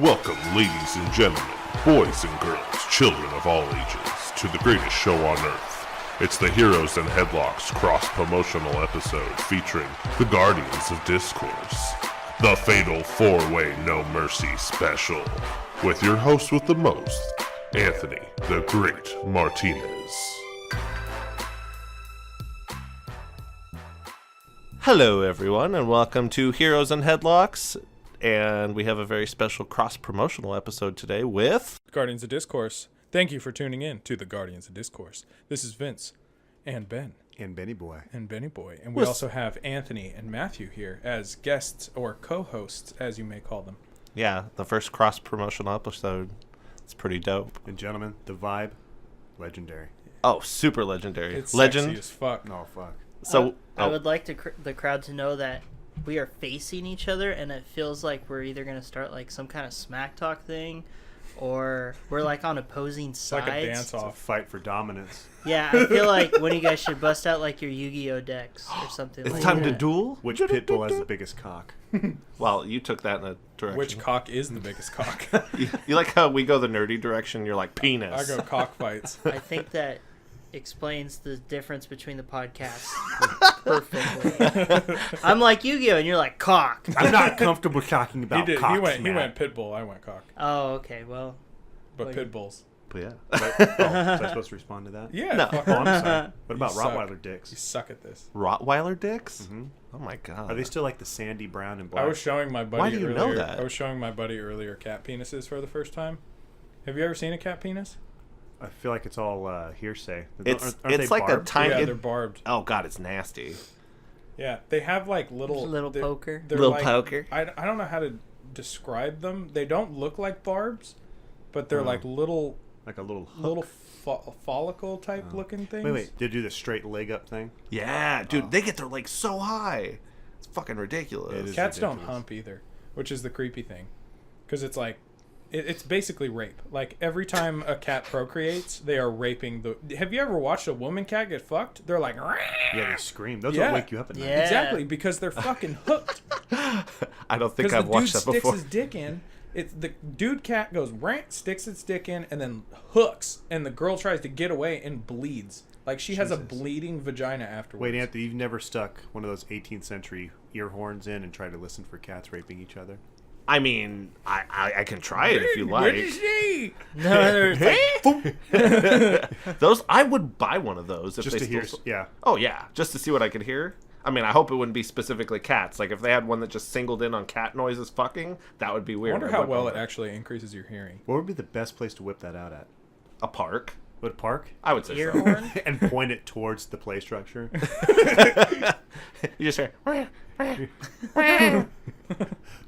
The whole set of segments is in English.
Welcome, ladies and gentlemen, boys and girls, children of all ages, to the greatest show on earth. It's the Heroes and Headlocks cross-promotional episode featuring the Guardians of Discourse, the Fatal 4-Way No Mercy special, with your host with the most, Anthony the Great Martinez. Hello, everyone, and welcome to Heroes and Headlocks. And we have a very special cross-promotional episode today with... Guardians of Discourse. Thank you for tuning in to the Guardians of Discourse. This is Vince and Ben. And Benny Boy. And we also have Anthony and Matthew here as guests or co-hosts, as you may call them. Yeah, the first cross-promotional episode. It's pretty dope. And gentlemen, the vibe, legendary. Oh, super legendary. It's Legend. sexy as fuck. Oh, fuck. So I would like the crowd to know that we are facing each other, and it feels like we're either going to start like some kind of smack talk thing, or we're like on opposing sides. Like a It's a dance-off. fight for dominance. Yeah, I feel like one of you guys should bust out like your Yu-Gi-Oh decks or something. it's like time that. to duel? Which pit bull has the biggest cock? Well, you took that in a direction. Which cock is the biggest cock? You like how we go the nerdy direction? You're like, penis. I go cock fights. I think that explains the difference between the podcasts perfectly. I'm like Yu-Gi-Oh, and you're like cock. I'm not comfortable talking about cocks, He went Matt. pit bull. I went cock. Oh, okay. Well, But Like- pit bulls. But yeah. Was I supposed to respond to that? Yeah. No. Fuck Oh, I'm off. sorry. What about You suck. Rottweiler You dicks? suck at this. Rottweiler dicks? Mm-hmm. Oh my god. Are they still like the sandy brown and black? I was showing my buddy Why do you earlier. know that? I was showing my buddy earlier cat penises for the first time. Have you ever seen a cat penis? I feel like it's all hearsay. It's Aren't it's they like a barbed? tiny... Yeah, they're barbed. Oh god, it's nasty. Yeah, they have like little they're- poker. they're Little like- poker. I don't know how to describe them. They don't look like barbs, but they're Oh. like little Like a little hook. little follicle type looking things. Wait. They do the straight leg up thing? Yeah, dude, they get their legs so high. It's fucking ridiculous. It is. Cats don't ridiculous. hump either, which is the creepy thing, because it's like it's basically rape. Like every time a cat procreates, they are raping the. Have you ever watched a woman cat get fucked? They're like, Yeah, they scream. Those Yeah. will wake you up at night. Yeah. exactly, because they're fucking hooked. I don't think Because I've the dude watched that sticks before. his dick in. It's the dude cat goes rant, sticks its dick in, and then hooks, and the girl tries to get away and bleeds. Like she has a Jesus. bleeding vagina afterwards. Wait, Anthony, you've never stuck one of those 18th century ear horns in and tried to listen for cats raping each other? I mean, I can try it if you What is like. she? No, there's like, Those, I would buy one of those if Just they to hear, still... yeah. Oh yeah, just to see what I could hear. I mean, I hope it wouldn't be specifically cats. Like if they had one that just singled in on cat noises fucking, that would be I weird. wonder I how would well buy it actually increases your hearing. What would be the best place to whip that out at? a park. Would a park? I would say ear so. horn. And point it towards the play structure? You just hear.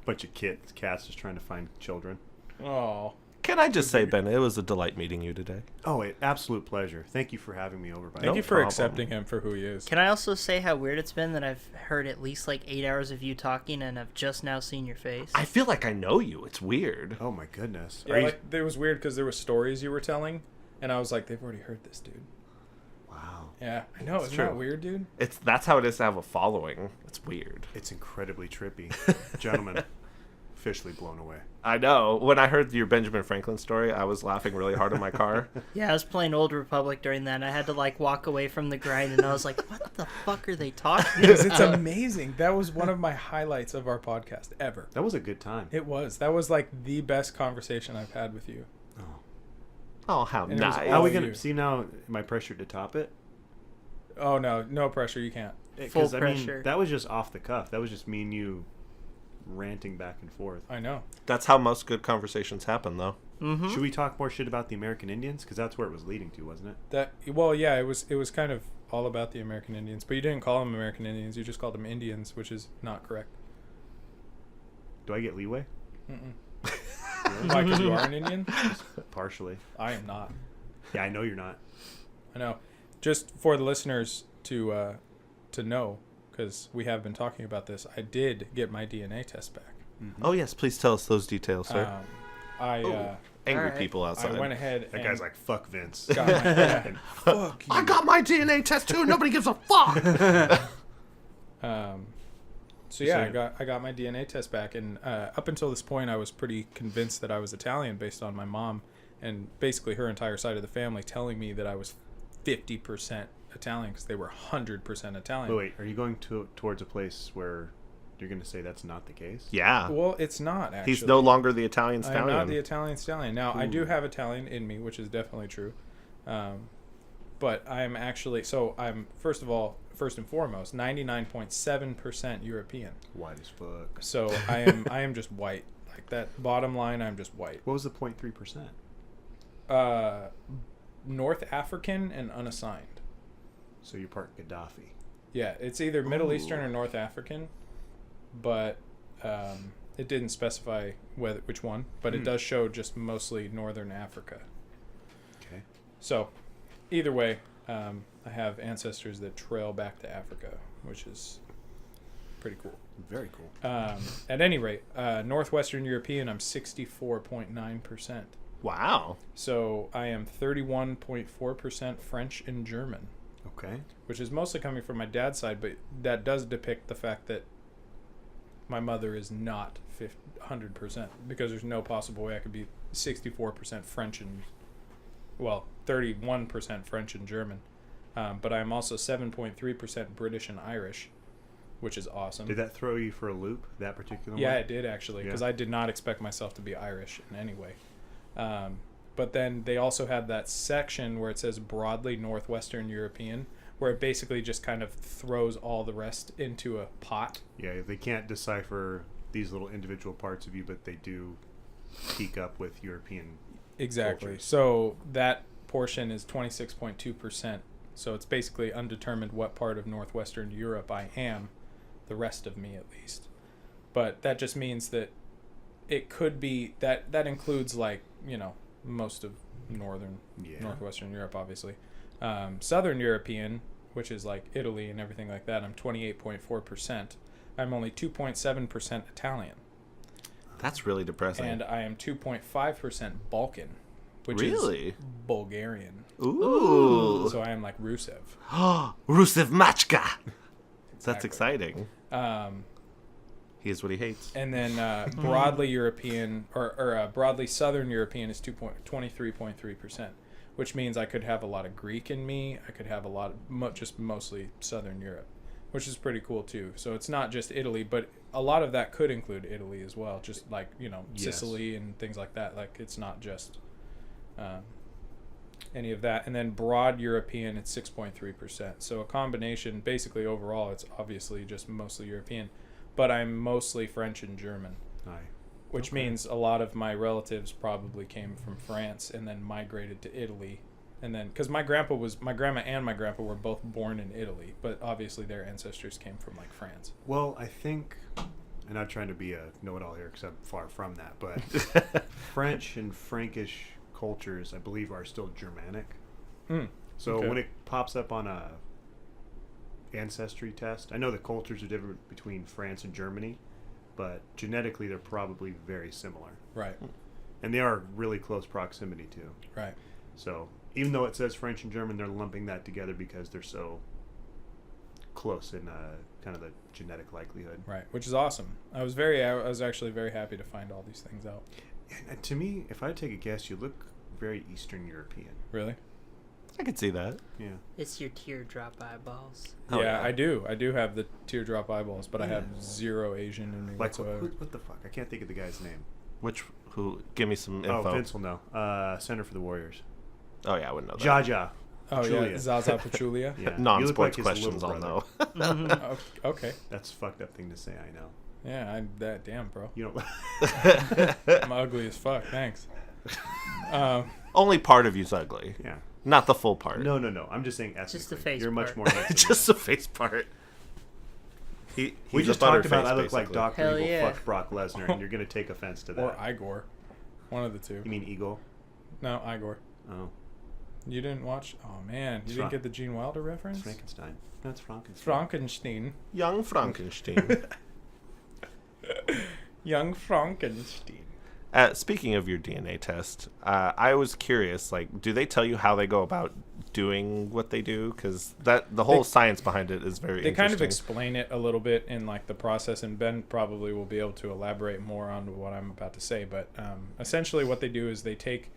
Bunch of cats just trying to find children. Oh, Can I just say, Ben, it was a delight meeting you today. Oh, an absolute pleasure. Thank you for having me over. By the thank way. you for problem. accepting him for who he is. Can I also say how weird it's been that I've heard at least like 8 hours of you talking and I've just now seen your face? I feel like I know you. It's weird. Oh my goodness. Yeah, Are you- like it was weird because there were stories you were telling, and I was like, they've already heard this, dude. Wow. Yeah, I know. Isn't true. that weird, dude? That's how it is to have a following. It's weird. It's incredibly trippy. Gentlemen, officially blown away. I know. When I heard your Benjamin Franklin story, I was laughing really hard in my car. Yeah, I was playing Old Republic during that, and I had to like walk away from the grind, and I was like, what the fuck are they talking Because it's about? amazing. That was one of my highlights of our podcast ever. That was a good time. It was. That was like the best conversation I've had with you. Oh, how And it was nice. How are all we you. gonna see now? Am I pressured to top it? Oh no, no pressure. You can't. Full 'Cause, I mean, pressure. that was just off the cuff. That was just me and you ranting back and forth. I know. That's how most good conversations happen, though. Mm-hmm. Should we talk more shit about the American Indians? Because that's where it was leading to, wasn't it? That well, yeah. It was kind of all about the American Indians, but you didn't call them American Indians. You just called them Indians, which is not correct. Do I get leeway? Why? Because you are an Indian. Partially. I am not. Yeah, I know you're not. I know. Just for the listeners to know, because we have been talking about this, I did get my DNA test back. Oh, yes. Please tell us those details, sir. I Angry alright. people outside. I went ahead. That and guy's like, fuck Vince. got my, yeah, fuck you. I got my DNA test, too. Nobody gives a fuck. So yeah, I got my DNA test back, and up until this point, I was pretty convinced that I was Italian based on my mom and basically her entire side of the family telling me that I was 50% Italian because they were 100% Italian. Wait, are you going towards a place where you're going to say that's not the case? Yeah. Well, it's not actually. He's no longer the Italian I'm stallion. not the Italian stallion. Now, I do have Italian in me, which is definitely true. But I'm actually, so I'm, first and foremost, 99.7% European. White as fuck. So I am just white. Like that bottom line, I'm just white. What was the 0.3%? North African and unassigned. So you're part Gaddafi. Yeah, it's either Middle Eastern or North African, but it didn't specify which one, but it does show just mostly Northern Africa. Okay. So, either way, I have ancestors that trail back to Africa, which is pretty cool. Very cool. At any rate, Northwestern European, I'm 64.9%. Wow. So I am 31.4% French and German. Okay. Which is mostly coming from my dad's side, but that does depict the fact that my mother is not 100%, because there's no possible way I could be 64% French and, 31% French and German. But I'm also 7.3% British and Irish, which is awesome. Did that throw you for a loop, that particular one? Yeah, it did actually, because I did not expect myself to be Irish in any way. But then they also had that section where it says broadly Northwestern European, where it basically just kind of throws all the rest into a pot. Yeah, they can't decipher these little individual parts of you, but they do peak up with European Exactly. cultures. So that portion is 26.2%. So it's basically undetermined what part of Northwestern Europe I am, the rest of me at least. But that just means that it could be that includes, like, most of Northwestern Europe, obviously. Southern European, which is like Italy and everything like that, I'm 28.4%. I'm only 2.7% Italian. That's really depressing. And I am 2.5% Balkan, which really? is Bulgarian. Ooh. So I am like Rusev. Rusev Machka. That's Exactly. exciting. He is what he hates. And then broadly European or broadly Southern European is 23.3%, which means I could have a lot of Greek in me. I could have a lot of just mostly Southern Europe, which is pretty cool too. So it's not just Italy, but a lot of that could include Italy as well. Just like, Sicily and things like that. Like, it's not just any of that. And then broad European, it's 6.3%. So a combination, basically overall, it's obviously just mostly European. But I'm mostly French and German, which means a lot of my relatives probably came from France and then migrated to Italy. And then, because my grandma and my grandpa were both born in Italy, but obviously their ancestors came from, like, France. Well, I think, I'm not trying to be a know-it-all here because I'm far from that, but French and Frankish cultures, I believe, are still Germanic. So when it pops up on a ancestry test, I know the cultures are different between France and Germany, but genetically they're probably very similar. Right. And they are really close proximity too. Right. So even though it says French and German, they're lumping that together because they're so close in kind of the genetic likelihood. Right, which is awesome. I was actually very happy to find all these things out. And to me, if I had to take a guess, you look very Eastern European. Really? I could see that. Yeah. It's your teardrop eyeballs. Oh, yeah, yeah. I do. I do have the teardrop eyeballs, but I have zero Asian in me Like, whatsoever. what the fuck? I can't think of the guy's name. Give me some info. Oh, Vince will know. Center for the Warriors. Oh, yeah, I wouldn't know that. Jaja. Oh, Pachulia. yeah, Zaza Pachulia. Yeah. Non-sports You look like his questions, I'll little know. brother. Okay. That's a fucked up thing to say, I know. Yeah, damn, bro. You don't... I'm ugly as fuck, thanks. Only part of you's ugly. Yeah. Not the full part. No. I'm just saying ethnically. Just the face You're much part. more handsome. Just the face part. We He's just a talked about butterface, I look like basically. Dr. Hell Evil yeah. fucked Brock Lesnar, and you're going to take offense to that. Or Igor. One of the two. You mean Eagle? No, Igor. Oh. You didn't watch? Oh, man. You didn't get the Gene Wilder reference? It's Frankenstein. No, it's Frankenstein. Frankenstein. Young Frankenstein. Young Frankenstein. Speaking of your DNA test, I was curious, like, do they tell you how they go about doing what they do? Because the whole science behind it is very interesting. They kind of explain it a little bit in like the process, and Ben probably will be able to elaborate more on what I'm about to say. But essentially what they do is they take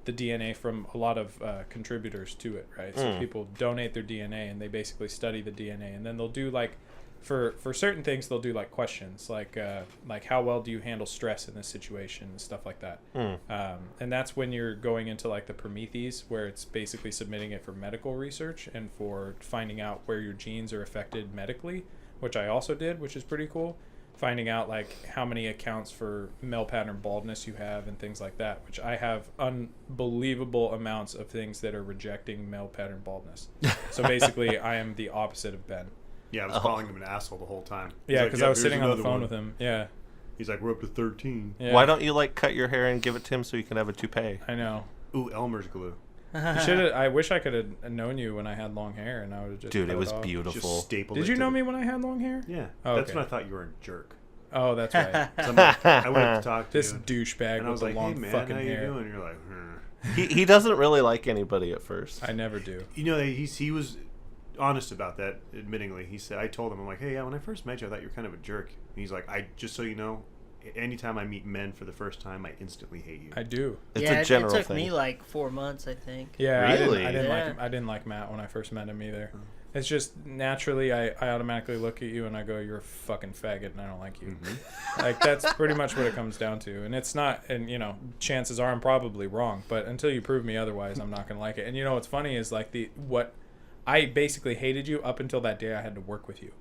the DNA from a lot of contributors to it, right? So people donate their DNA, and they basically study the DNA, and then they'll do like for certain things they'll do like questions like how well do you handle stress in this situation and stuff like that. And that's when you're going into like the Prometheus, where it's basically submitting it for medical research and for finding out where your genes are affected medically, which I also did, which is pretty cool. Finding out like how many accounts for male pattern baldness you have and things like that, which I have unbelievable amounts of things that are rejecting male pattern baldness. So basically I am the opposite of Ben. Yeah, I was calling him an asshole the whole time. Yeah, because I was sitting on the phone with him. Yeah. He's like, we're up to 13. Yeah. Why don't you like cut your hair and give it to him so you can have a toupee? I know. Ooh, Elmer's glue. I wish I could have known you when I had long hair, and I would have just. Dude, cut it was off. beautiful. Just stapled Did it you to know the- me when I had long hair? Yeah. Oh, That's okay. when I thought you were a jerk. Oh, that's right. So I'm like, I went up to talk to This you. douchebag And I with was the like, long hey, man, fucking how you hair. doing? You're like, He doesn't really like anybody at first. I never do. You know, he was honest about that, admittingly. He said, I told him, I'm like, hey, yeah, when I first met you, I thought you were kind of a jerk. And he's like, just so you know, anytime I meet men for the first time, I instantly hate you. I do. It's a general it took thing. me like 4 months, I think. Yeah, Really? I Yeah. didn't like Matt when I first met him either. It's just naturally I automatically look at you and I go, you're a fucking faggot and I don't like you. Like that's pretty much what it comes down to. And it's not, and you know, chances are I'm probably wrong, but until you prove me otherwise, I'm not gonna like it. And you know what's funny is like what I basically hated you up until that day I had to work with you,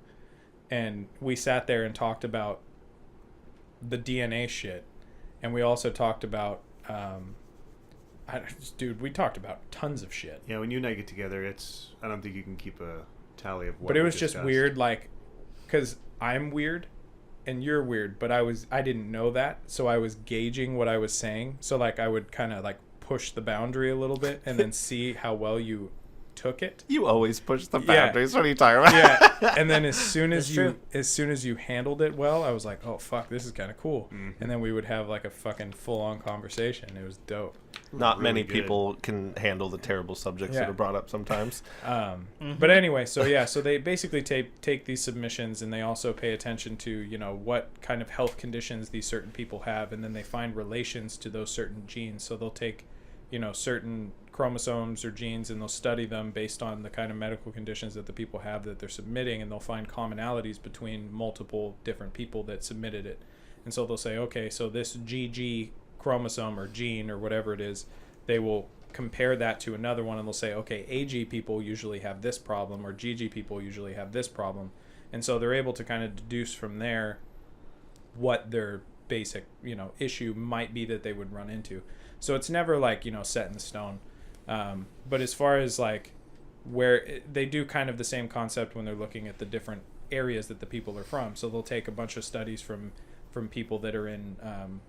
and we sat there and talked about the DNA shit, and we also talked about dude, we talked about tons of shit. Yeah, when you and I get together, I don't think you can keep a tally of what But it we was just discussed. weird, like, because I'm weird and you're weird, but I didn't know that, so I was gauging what I was saying. So like I would kind of like push the boundary a little bit and then see how well you took it. You always push the Yeah. boundaries. What are you talking about? Yeah, and then as soon as That's you handled it well, I was like, oh fuck, this is kind of cool. Mhm. And then we would have like a fucking full on conversation. It was dope. Not Really many good. people can handle the terrible subjects Yeah. that are brought up sometimes. But anyway, so they basically take these submissions and they also pay attention to, you know, what kind of health conditions these certain people have, and then they find relations to those certain genes. So they'll take, you know, certain chromosomes or genes and they'll study them based on the kind of medical conditions that the people have that they're submitting, and they'll find commonalities between multiple different people that submitted it. And so they'll say, okay, so this GG chromosome or gene or whatever it is, they will compare that to another one and they'll say, okay, AG people usually have this problem or GG people usually have this problem. And so they're able to kind of deduce from there what their basic, you know, issue might be that they would run into. So it's never like, you know, set in stone. But as far as like where they do kind of the same concept when they're looking at the different areas that the people are from. So they'll take a bunch of studies from people that are in,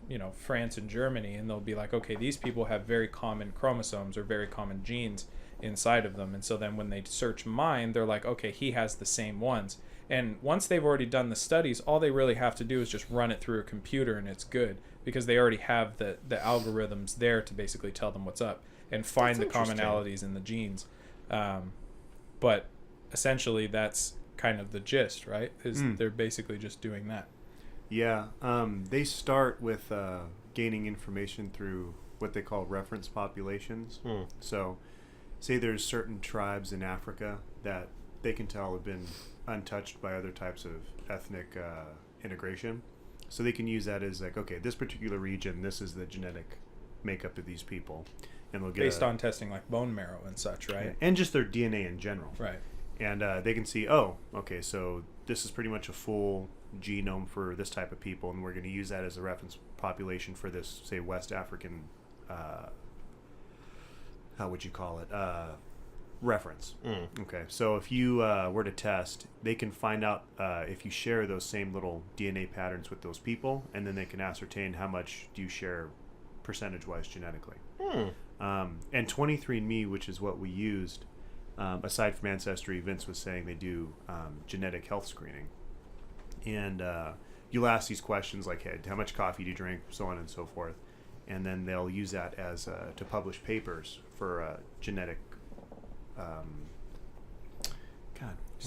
you know, France and Germany, and they'll be like, okay, these people have very common chromosomes or very common genes inside of them. And so then when they search mine, they're like, okay, he has the same ones. And once they've already done the studies, all they really have to do is just run it through a computer and it's good, because they already have the algorithms there to basically tell them what's up and find the commonalities in the genes. But essentially that's kind of the gist, right? Is they're basically just doing that. Yeah, they start with gaining information through what they call reference populations. So, say there's certain tribes in Africa that they can tell have been untouched by other types of ethnic integration. So they can use that as like, okay, this particular region, this is the genetic makeup of these people. And they'll get based on testing like bone marrow and such, right? Yeah, and just their DNA in general. Right. And they can see, oh, okay, so this is pretty much a full genome for this type of people, and we're going to use that as a reference population for this, say, West African, how would you call it, reference. Okay, so if you were to test, they can find out if you share those same little DNA patterns with those people, and then they can ascertain how much do you share percentage-wise genetically. And 23andMe, which is what we used, aside from Ancestry, Vince was saying they do genetic health screening. And you'll ask these questions like, hey, how much coffee do you drink, so on and so forth. And then they'll use that as to publish papers for genetic What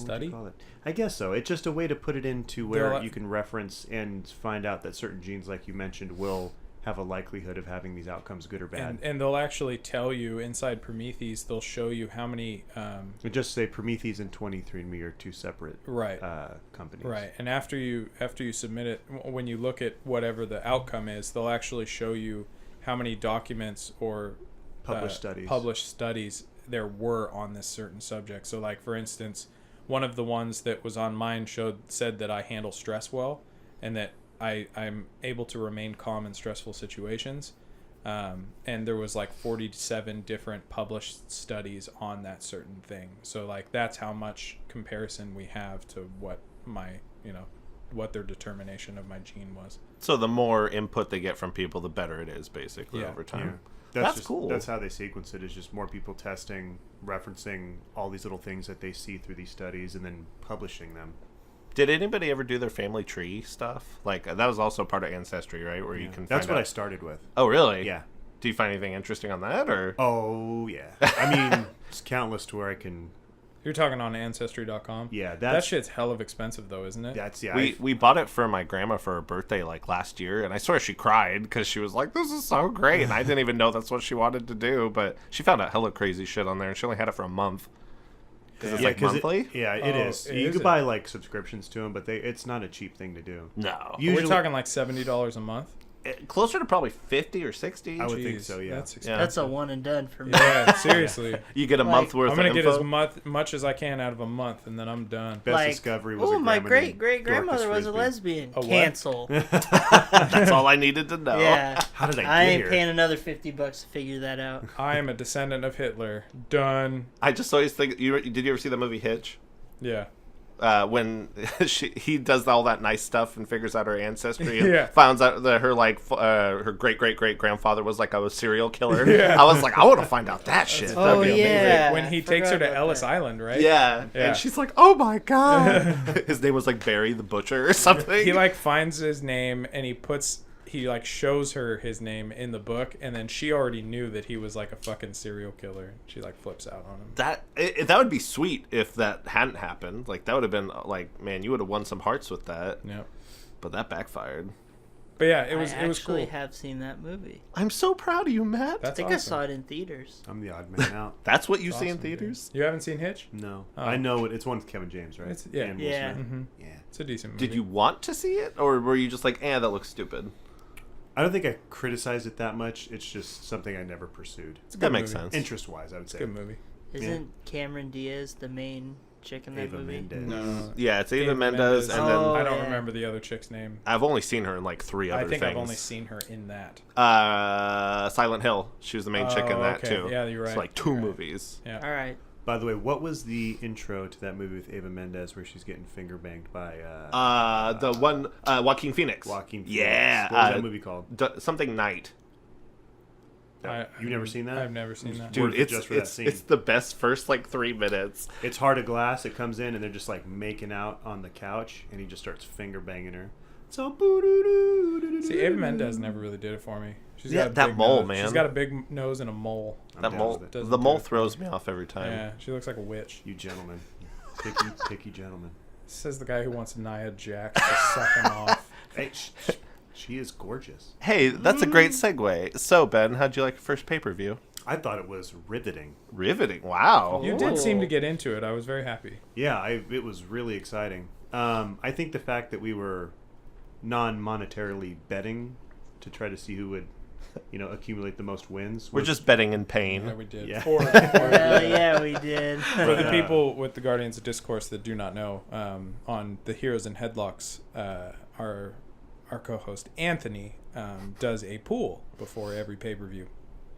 would you call it? I guess so. It's just a way to put it into where you can reference and find out that certain genes, like you mentioned, will have a likelihood of having these outcomes, good or bad. And they'll actually tell you inside Prometheus, they'll show you how many... It just say Prometheus and 23andMe are two separate companies. Right. And after you submit it, when you look at whatever the outcome is, they'll actually show you how many documents or published studies there were on this certain subject. So, like, for instance, one of the ones that was on mine said that I handle stress well and that I'm able to remain calm in stressful situations. And there was like 47 different published studies on that certain thing. So like that's how much comparison we have to what what their determination of my gene was. So the more input they get from people, the better it is basically over time. Yeah. That's cool. That's how they sequence it, is just more people testing, referencing all these little things that they see through these studies and then publishing them. Did anybody ever do their family tree stuff? Like, that was also part of Ancestry, right? Where you can That's find what out... I started with. Oh, really? Yeah. Do you find anything interesting on that, or? Oh, yeah. I mean, it's countless to where I can... You're talking on Ancestry.com? Yeah. That shit's hell of expensive, though, isn't it? That's, We bought it for my grandma for her birthday, like, last year, and I swear she cried, because she was like, this is so great, and I didn't even know that's what she wanted to do, but she found out hella crazy shit on there, and she only had it for a month. Because it's like monthly? It is. You could buy like subscriptions to them, but it's not a cheap thing to do. No. We're talking like $70 a month? Closer to probably 50 or 60. I would think so, yeah. That's a one and done for me. Yeah, seriously. You get a month worth of info. I'm going to get as much as I can out of a month, and then I'm done. Best discovery was my great-great-grandmother was a lesbian. Cancel. That's all I needed to know. Yeah. How did I ain't paying another $50 to figure that out. I am a descendant of Hitler. Done. I just always think... Did you ever see the movie Hitch? Yeah. When he does all that nice stuff and figures out her ancestry and finds finds out that her great-great-great-grandfather was like a serial killer. I was like, I want to find out that shit. Oh, That'd be yeah. When he takes her to Ellis Island, right? Yeah. And she's like, oh my God. His name was like Barry the Butcher or something. He like finds his name and he like shows her his name in the book, and then she already knew that he was like a fucking serial killer. She like flips out on him. That would be sweet if that hadn't happened. Like that would have been like, man, you would have won some hearts with that. Yep. But that backfired. But yeah, it was cool. I actually have seen that movie. I'm so proud of you, Matt. I think awesome. I saw it in theaters. I'm the odd man out. That's what you see in theaters? Dude. You haven't seen Hitch? No. I know it's one with Kevin James, right? Yeah. Mm-hmm. Yeah. It's a decent movie. Did you want to see it, or were you just like, that looks stupid? I don't think I criticized it that much. It's just something I never pursued. That makes sense. Interest-wise, I would say. Good movie. Isn't Cameron Diaz the main chick in that Ava movie? Mendez. No. Yeah, it's Ava Mendez, and then I don't remember the other chick's name. I've only seen her in like 3 other things. I think I've only seen her in that. Silent Hill. She was the main chick in that too. Yeah, you're right. It's like 2 movies. Yeah. All right. By the way, what was the intro to that movie with Ava Mendez where she's getting finger banged by the one Joaquin Phoenix. Joaquin Phoenix. Yeah. What was that movie called? Something Night. You've never seen that? I've never seen that. Dude, it's the best first like 3 minutes. It's Heart of Glass. It comes in and they're just like making out on the couch and he just starts finger banging her. So see, Ava Mendez never really did it for me. She's got that mole, nose. man. She's got a big nose and a mole. That mole, the mole throws me off every time. Yeah, she looks like a witch. You gentlemen, picky gentlemen. Says the guy who wants Nia Jax to suck him off. Hey, she is gorgeous. Hey, that's a great segue. So, Ben, how'd you like your first pay-per-view? I thought it was riveting. Riveting, wow. You did seem to get into it. I was very happy. Yeah, it was really exciting. I think the fact that we were non-monetarily betting to try to see who would, accumulate the most wins. We're just betting in pain. Yeah, we did. Yeah. Yeah, we did. For the people with the Guardians of Discourse that do not know, on the Heroes and Headlocks, our co-host Anthony does a pool before every pay-per-view.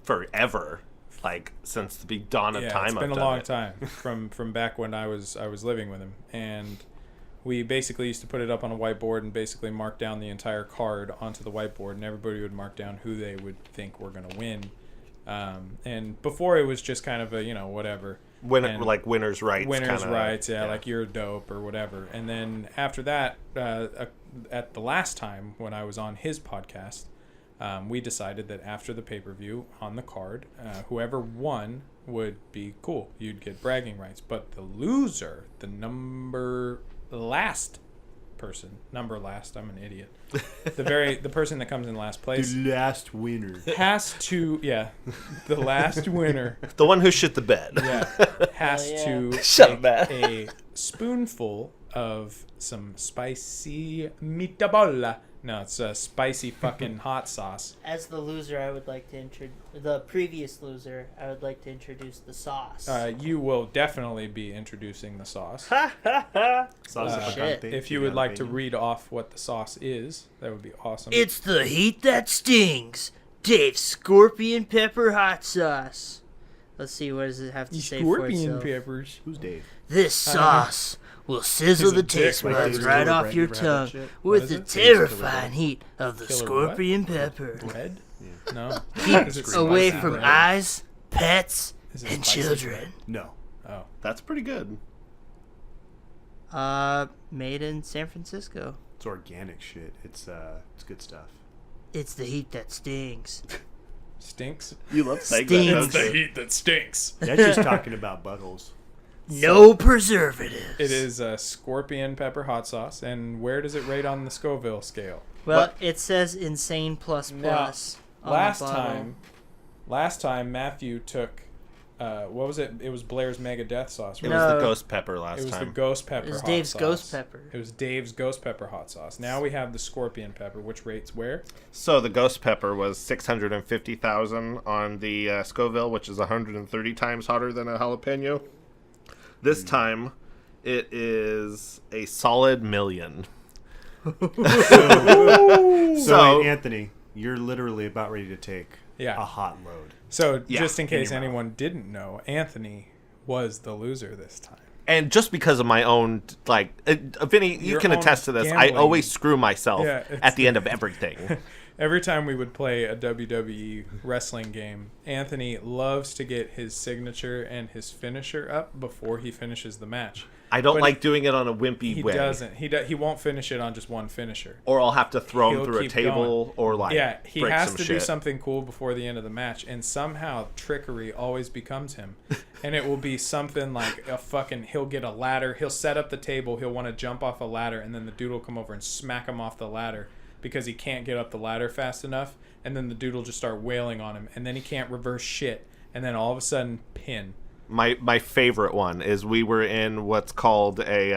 Forever, like since the big dawn of time. It's been a long time from back when I was living with him, and we basically used to put it up on a whiteboard and basically mark down the entire card onto the whiteboard, and everybody would mark down who they would think were going to win. And before it was just kind of a whatever. Like winners' rights. Winners' rights, yeah, like you're dope or whatever. And then after that, at the last time when I was on his podcast, we decided that after the pay-per-view on the card, whoever won would be cool. You'd get bragging rights. But the loser, the number last, I'm an idiot. The person that comes in last place The last winner. has to, the last winner, The one who shit the bed. has to Shut take up, man. a spoonful of some spicy meatball. No, it's a spicy fucking hot sauce. As the loser, I would like to the previous loser, I would like to introduce the sauce. You will definitely be introducing the sauce. Salsa shit. picante, If you would like to jalapeno. read off what the sauce is, that would be awesome. It's the heat that stings. Dave's scorpion pepper hot sauce. Let's see, what does it have to say for scorpion itself? peppers. Who's Dave? This sauce will sizzle He's a the dick, taste like buds Dave's right Killer off Bread. your You ever had that tongue shit? with is the it? terrifying heat of the Killer scorpion pepper. Bread? No. Keep Is it away spicy from bread? eyes, pets, Is it and spicy children. No. Oh. That's pretty good. Made in San Francisco. It's organic shit. It's good stuff. It's the heat that stings. Stinks? You love saying Stings. that. heat that stinks. That's just talking about buttholes. No preservatives. It is a scorpion pepper hot sauce. And where does it rate on the Scoville scale? Well, it says insane plus plus. on the bottle. Last time Matthew took, what was it? It was Blair's Mega Death Sauce, It right? was No. the ghost pepper last It was time. the ghost pepper It was hot Dave's sauce. ghost pepper. It was Dave's ghost pepper hot sauce. Now we have the scorpion pepper, which rates where? So the ghost pepper was 650,000 on the Scoville, which is 130 times hotter than a jalapeno. This time, it is a solid million. So, wait, Anthony, you're literally about ready to take Yeah. a hot load. So Yeah, just in case in your mouth. anyone didn't know, Anthony was the loser this time. And just because of my own, like, Vinny, you Your can own attest to this. I gambling. always screw myself Yeah, it's at the end of everything. Every time we would play a WWE wrestling game, Anthony loves to get his signature and his finisher up before he finishes the match. I don't But like doing it on a wimpy He way. doesn't. He won't finish it on just one finisher. Or I'll have to throw him He'll through a keep table going. or, like, Yeah, he break has some to shit. do something cool before the end of the match, and somehow trickery always becomes him. And it will be something like a fucking, he'll get a ladder, he'll set up the table, he'll want to jump off a ladder, and then the dude will come over and smack him off the ladder because he can't get up the ladder fast enough, and then the dude will just start wailing on him, and then he can't reverse shit, and then all of a sudden, pin. My favorite one is we were in what's called a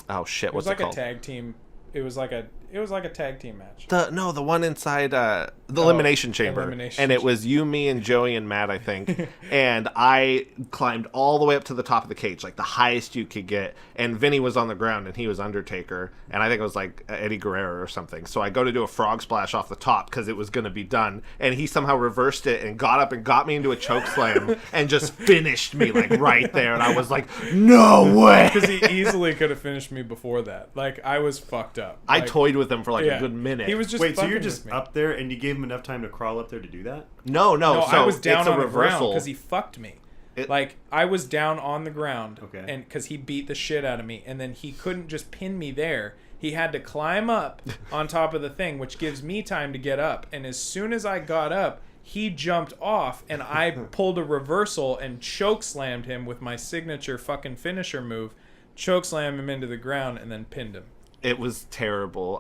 oh shit, It was what's like it called? a tag team. It was like a tag team match. The one inside the elimination chamber, Elimination and it was you, me, and Joey and Matt, I think. And I climbed all the way up to the top of the cage, like the highest you could get. And Vinny was on the ground, and he was Undertaker, and I think it was like Eddie Guerrero or something. So I go to do a frog splash off the top because it was going to be done, and he somehow reversed it and got up and got me into a choke slam and just finished me like right there. And I was like, no way. Because he easily could have finished me before that. Like, I was fucked up. I Like, toyed with him for like yeah. a good minute. He was just Wait, so you're fucking just with me. up there and you gave him enough time to crawl up there to do that? No, No, so I was down it's a on the ground reversal. because he fucked me. It- Like, I was down on the ground, Okay. and because he beat the shit out of me, and then he couldn't just pin me there. He had to climb up on top of the thing, which gives me time to get up. And as soon as I got up, he jumped off, and I pulled a reversal and choke slammed him with my signature fucking finisher move. Choke slammed him into the ground, and then pinned him. It was terrible.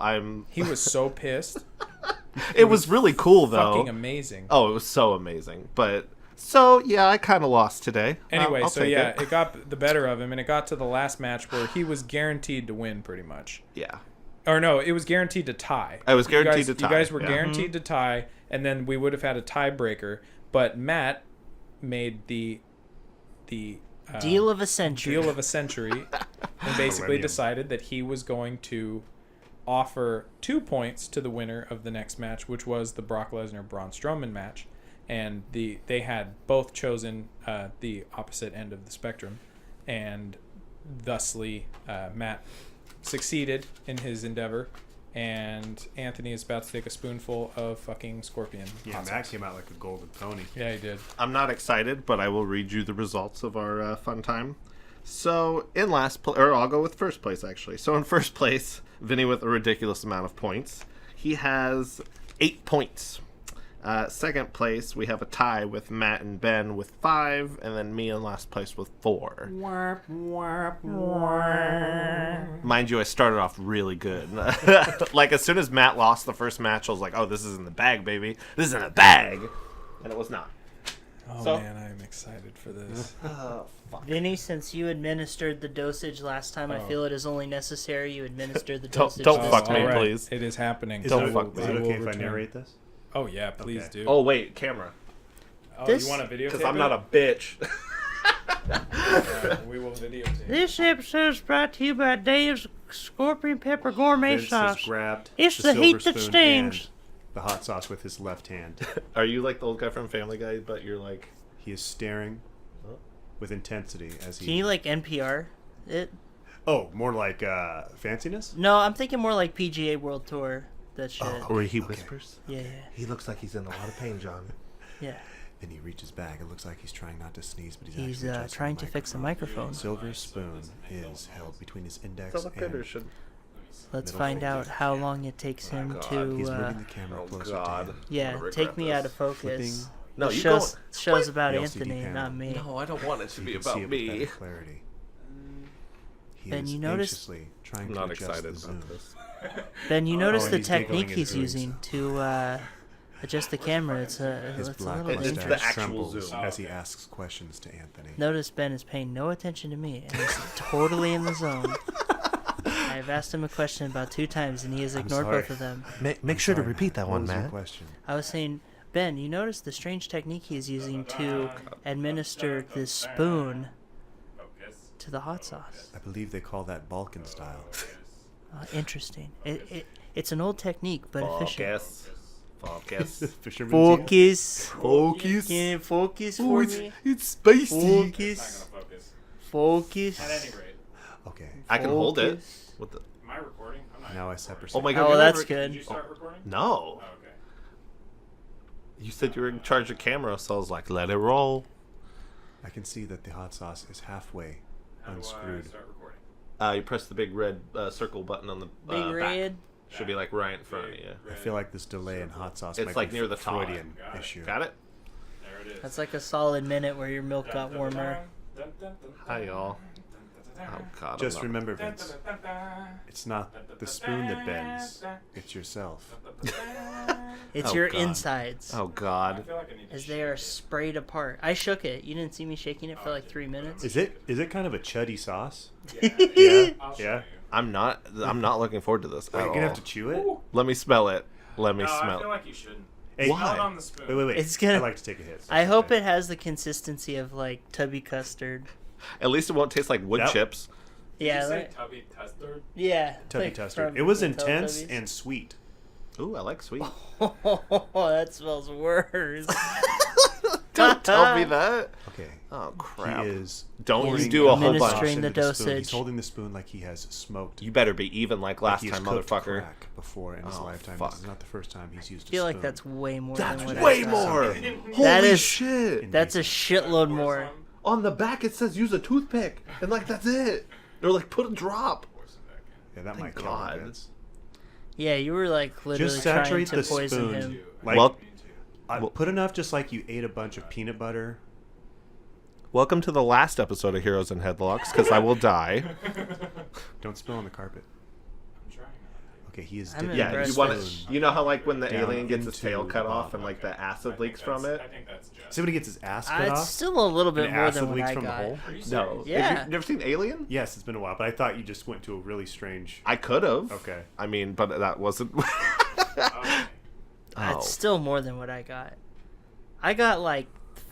He was so pissed. It was really cool though. Fucking amazing. Oh, it was so amazing. But so yeah, I kind of lost today. Anyway, I'll so take yeah, it. it got the better of him, and it got to the last match where he was guaranteed to win, pretty much. Yeah. Or no, it was guaranteed to tie. I was guaranteed to tie, You guys were yeah. guaranteed to tie, and then we would have had a tiebreaker. But Matt made the Deal of a century. deal of a century, and basically Millennium. decided that he was going to offer 2 points to the winner of the next match, which was the Brock Lesnar Braun Strowman match, and they had both chosen the opposite end of the spectrum, and thusly Matt succeeded in his endeavor, and Anthony is about to take a spoonful of fucking scorpion. Yeah, hot Matt sauce. came out like a golden pony. Yeah, he did. I'm not excited, but I will read you the results of our fun time. So in last place, or I'll go with first place actually. So in first place, Vinny with a ridiculous amount of points. He has 8 points. Second place, we have a tie with Matt and Ben with 5, and then me in last place with 4. Mind you, I started off really good. Like, as soon as Matt lost the first match, I was like, oh, this is in the bag, baby. This is in the bag. And it was not. Oh, man, I am excited for this. Fuck. Vinny, since you administered the dosage last time, I feel it is only necessary you administer the dosage don't this fuck time. me, All right, please. It is happening. Is Don't it, fuck me. is it I will okay if I return. narrate this? Oh, yeah, please Okay. do. Oh, wait, camera. Oh, this- you want a video? Because I'm not a bitch. We will videotape. This episode is brought to you by Dave's Scorpion Pepper Gourmet Vince Sauce. has grabbed It's the the heat silver that spoon stings. and the hot sauce with his left hand. Are you like the old guy from Family Guy, but you're like... He is staring with intensity as he... Can you like NPR it? Oh, more like fanciness? No, I'm thinking more like PGA World Tour. That shit. Or he whispers? Yeah, He looks like he's in a lot of pain, John. yeah. Then he reaches back. It looks like he's trying not to sneeze, but he's He's actually adjusting trying the to fix the microphone. microphone. Silver spoon is held between his index Does that look good or and... should... Let's middle find finger. out how long it takes him God. He's to. moving the camera Oh, closer God. to him. Yeah, I'm gonna take regret me this. out of focus. Flipping No, This you shows go... shows about The LCD Anthony, panel. not me. No, I don't want it to You be can see about it with me. better clarity. He Ben, is you notice- anxiously trying I'm to not adjust excited the zoom. about this. Ben, you notice and the he's giggling technique and he's doing using to adjust the camera. It's His a black little It's interesting. the mustache actual trembles zoom. as he asks questions to Anthony. Notice Ben is paying no attention to me and he's totally in the zone. I've asked him a question about 2 times and he has ignored sorry. both of them. Make sure to repeat that What one, was your Matt. question? I was saying, Ben, you notice the strange technique he is using to administer this spoon to the hot sauce. I believe they call that Balkan style. Interesting. It's an old technique, but efficient. Focus. Fisherman's Focus. Focus. Can you focus for me? It's spicy. Focus. Focus. At any rate, Okay. I can hold it. Focus. With the... am I recording? I'm not. Now I separate. Oh my god. Oh, you're that's never- good. Did you start recording? No. Oh, okay. You said you were in charge of camera, so I was like, let it roll. I can see that the hot sauce is halfway How do I unscrewed. start recording? You press the big red circle button on the Big back. red. Should be like right in front of you. I feel like this delay in hot sauce It's might like be near the top. Freudian Got it. issue. Got it? There it is. That's like a solid minute where your milk got warmer. Hi, y'all. Oh god. Just I'm not- remember, Vince, it's not the spoon that bends, it's yourself. It's Oh, your God. insides Oh god. as they are sprayed apart. I shook it. You didn't see me shaking it for like 3 minutes. Is it kind of a chuddy sauce? Yeah. I'll show Yeah. you. I'm not looking forward to this Wait, at you're gonna all. have to chew it? Let me smell it. Let me No, I smell feel it. like you shouldn't. Hey, Why? Not on the spoon. Wait. It's gonna- I like to take a hit. I hope it has the consistency of like tubby custard. At least it won't taste like wood That- chips. Did Yeah, you say like- tubby custard? yeah. Tubby like tustard. from It was the intense Teletubbies. and sweet. Ooh, I like sweet. Oh, that smells worse. Don't tell me that. Okay. Oh crap. He is Don't He's you do a whole administering bunch. the into spoon. dosage. He's holding the spoon like he has smoked. You better be even like like last he has time, cooked motherfucker. crack before in his Oh, lifetime. fuck. This is not the first time he's used I a feel spoon. like that's way more That's than what way I more. That Holy is- shit. That's a shitload more. On the back it says use a toothpick, and like that's it. Or like put a drop. Yeah, that might Thank kill God. him, Vince. Yeah, you were like literally Just trying saturate to the poison spoon. him. Like, Well- put enough just like you ate a bunch of peanut butter. Welcome to the last episode of Heroes and Headlocks, because I will die. Don't spill on the carpet. I'm trying not Okay, he is I'm dipping Yeah, impressed you want with- it. You know how like when the Down alien gets his into tail the cut off bottom. and like the to. acid leaks from it? I think that's just. See when he gets his ass cut It's off? still a little bit And more acid than what leaks I from the got. hole? Are you serious? No. Yeah. Have you never seen Alien? Yes, it's been a while, but I thought you just went to a really strange. I could have. Okay. I mean, but that wasn't. Okay. Oh. It's still more than what I got. I got like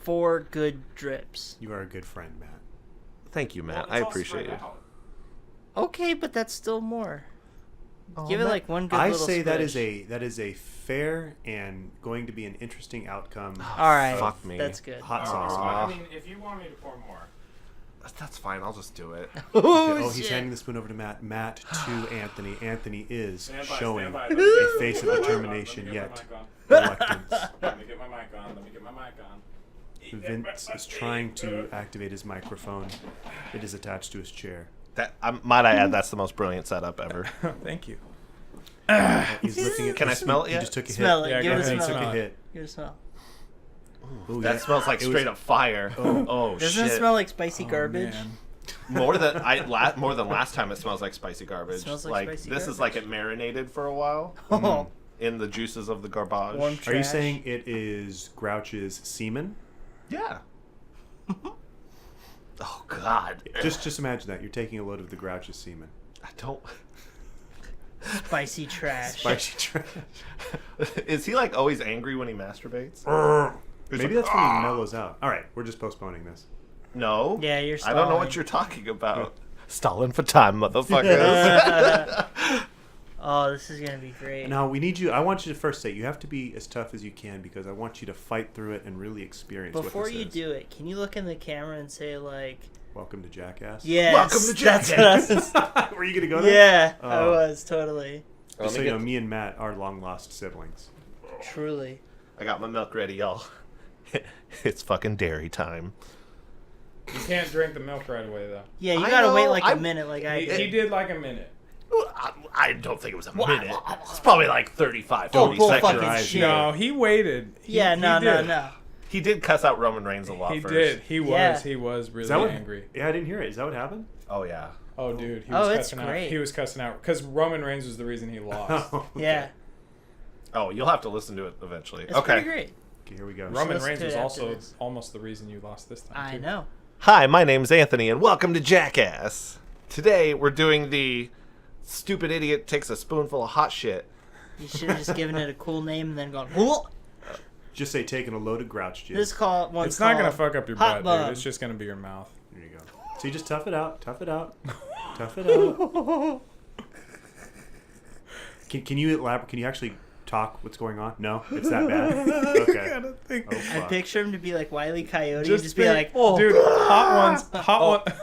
4 good drips. You are a good friend, Matt. Thank you, Matt. Well, I it's all appreciate spread you. out. Okay, but that's still more. Oh, Give it Matt- like one good I little say that is squish. a fair and going to be an interesting outcome. All right, Fuck me. that's good. Hot All right, sauce. well, I mean, if you want me to pour more, That's fine. I'll just do it. Oh, he's shit. handing the spoon over to Matt. Matt to Anthony. Anthony is stand by, showing stand by. a Let me get- face of let me get my determination mic yet on. reluctance. Let me get my mic on. Let me get my mic on. Vince is trying to activate his microphone. It is attached to his chair. That might I add, that's the most brilliant setup ever. Thank you. He's lifting it. Can I smell it He yet? just took a Smell hit. it. Yeah, Give go it a ahead. He smell. took a hit. Give it a smell. Ooh, That smells like it was- straight up fire. Oh Doesn't shit! it smell like spicy garbage? Man. More than last time, it smells like spicy garbage. It smells like spicy this is like it marinated for a while Oh, in the juices of the garbage. warm Are you trash. saying it is Grouch's semen? Yeah. Oh God. Just imagine that. You're taking a load of the Grouch's semen. I don't. spicy trash? Spicy trash. Is he like always angry when he masturbates? Maybe that's when he mellows out. All right, we're just postponing this. No. Yeah, you're I don't know what stalling. you're talking about. Stalling for time, motherfuckers. Oh, this is gonna be great. Now we need you. I want you to first say you have to be as tough as you can because I want you to fight through it and really experience. Before what this you is. do it, can you look in the camera and say like, Welcome to Jackass. "Yes, Welcome to that's what I was." Were you gonna go there? Yeah, I Oh. was totally, Just so you know, me and Matt are long lost siblings. truly. I got my milk ready, y'all. It's fucking dairy time. You can't drink the milk right away though. Yeah, you I gotta wait know, like a I'm- minute, like I He did. did like a minute. I don't think it was a minute. It's probably like 35, Oh, 40 bull seconds. fucking Right. shit. No, he waited. Yeah, no, he no, did. no. He did cuss out Roman Reigns a lot He first. did. He Yeah. was really Is that what? angry. Yeah, I didn't hear it. Is that what happened? Oh, yeah. Oh, dude, he Oh, was it's cussing great. out. He was cussing out because Roman Reigns was the reason he lost. Okay. Yeah, Oh, you'll have to listen to it eventually. it's okay. pretty great. Okay, here we go. Roman listen Reigns to was it after also this. almost the reason you lost this time. I too. know. Hi, my name's Anthony, and welcome to Jackass. Today, we're doing the stupid idiot takes a spoonful of hot shit. You should have just given it a cool name and then gone. Whoa! Just say taking a load of Grouch jizz. This one's It's not gonna called fuck up your Hot butt, Bum. dude. It's just gonna be your mouth. There you go. So you just tough it out. Tough it out. Tough it out. Can you elaborate? Can you actually talk what's going on? No? It's that bad? Okay. Oh, I fuck. picture him to be like Wile E. Coyote, Just just be think- like, "Oh, Dude, hot one.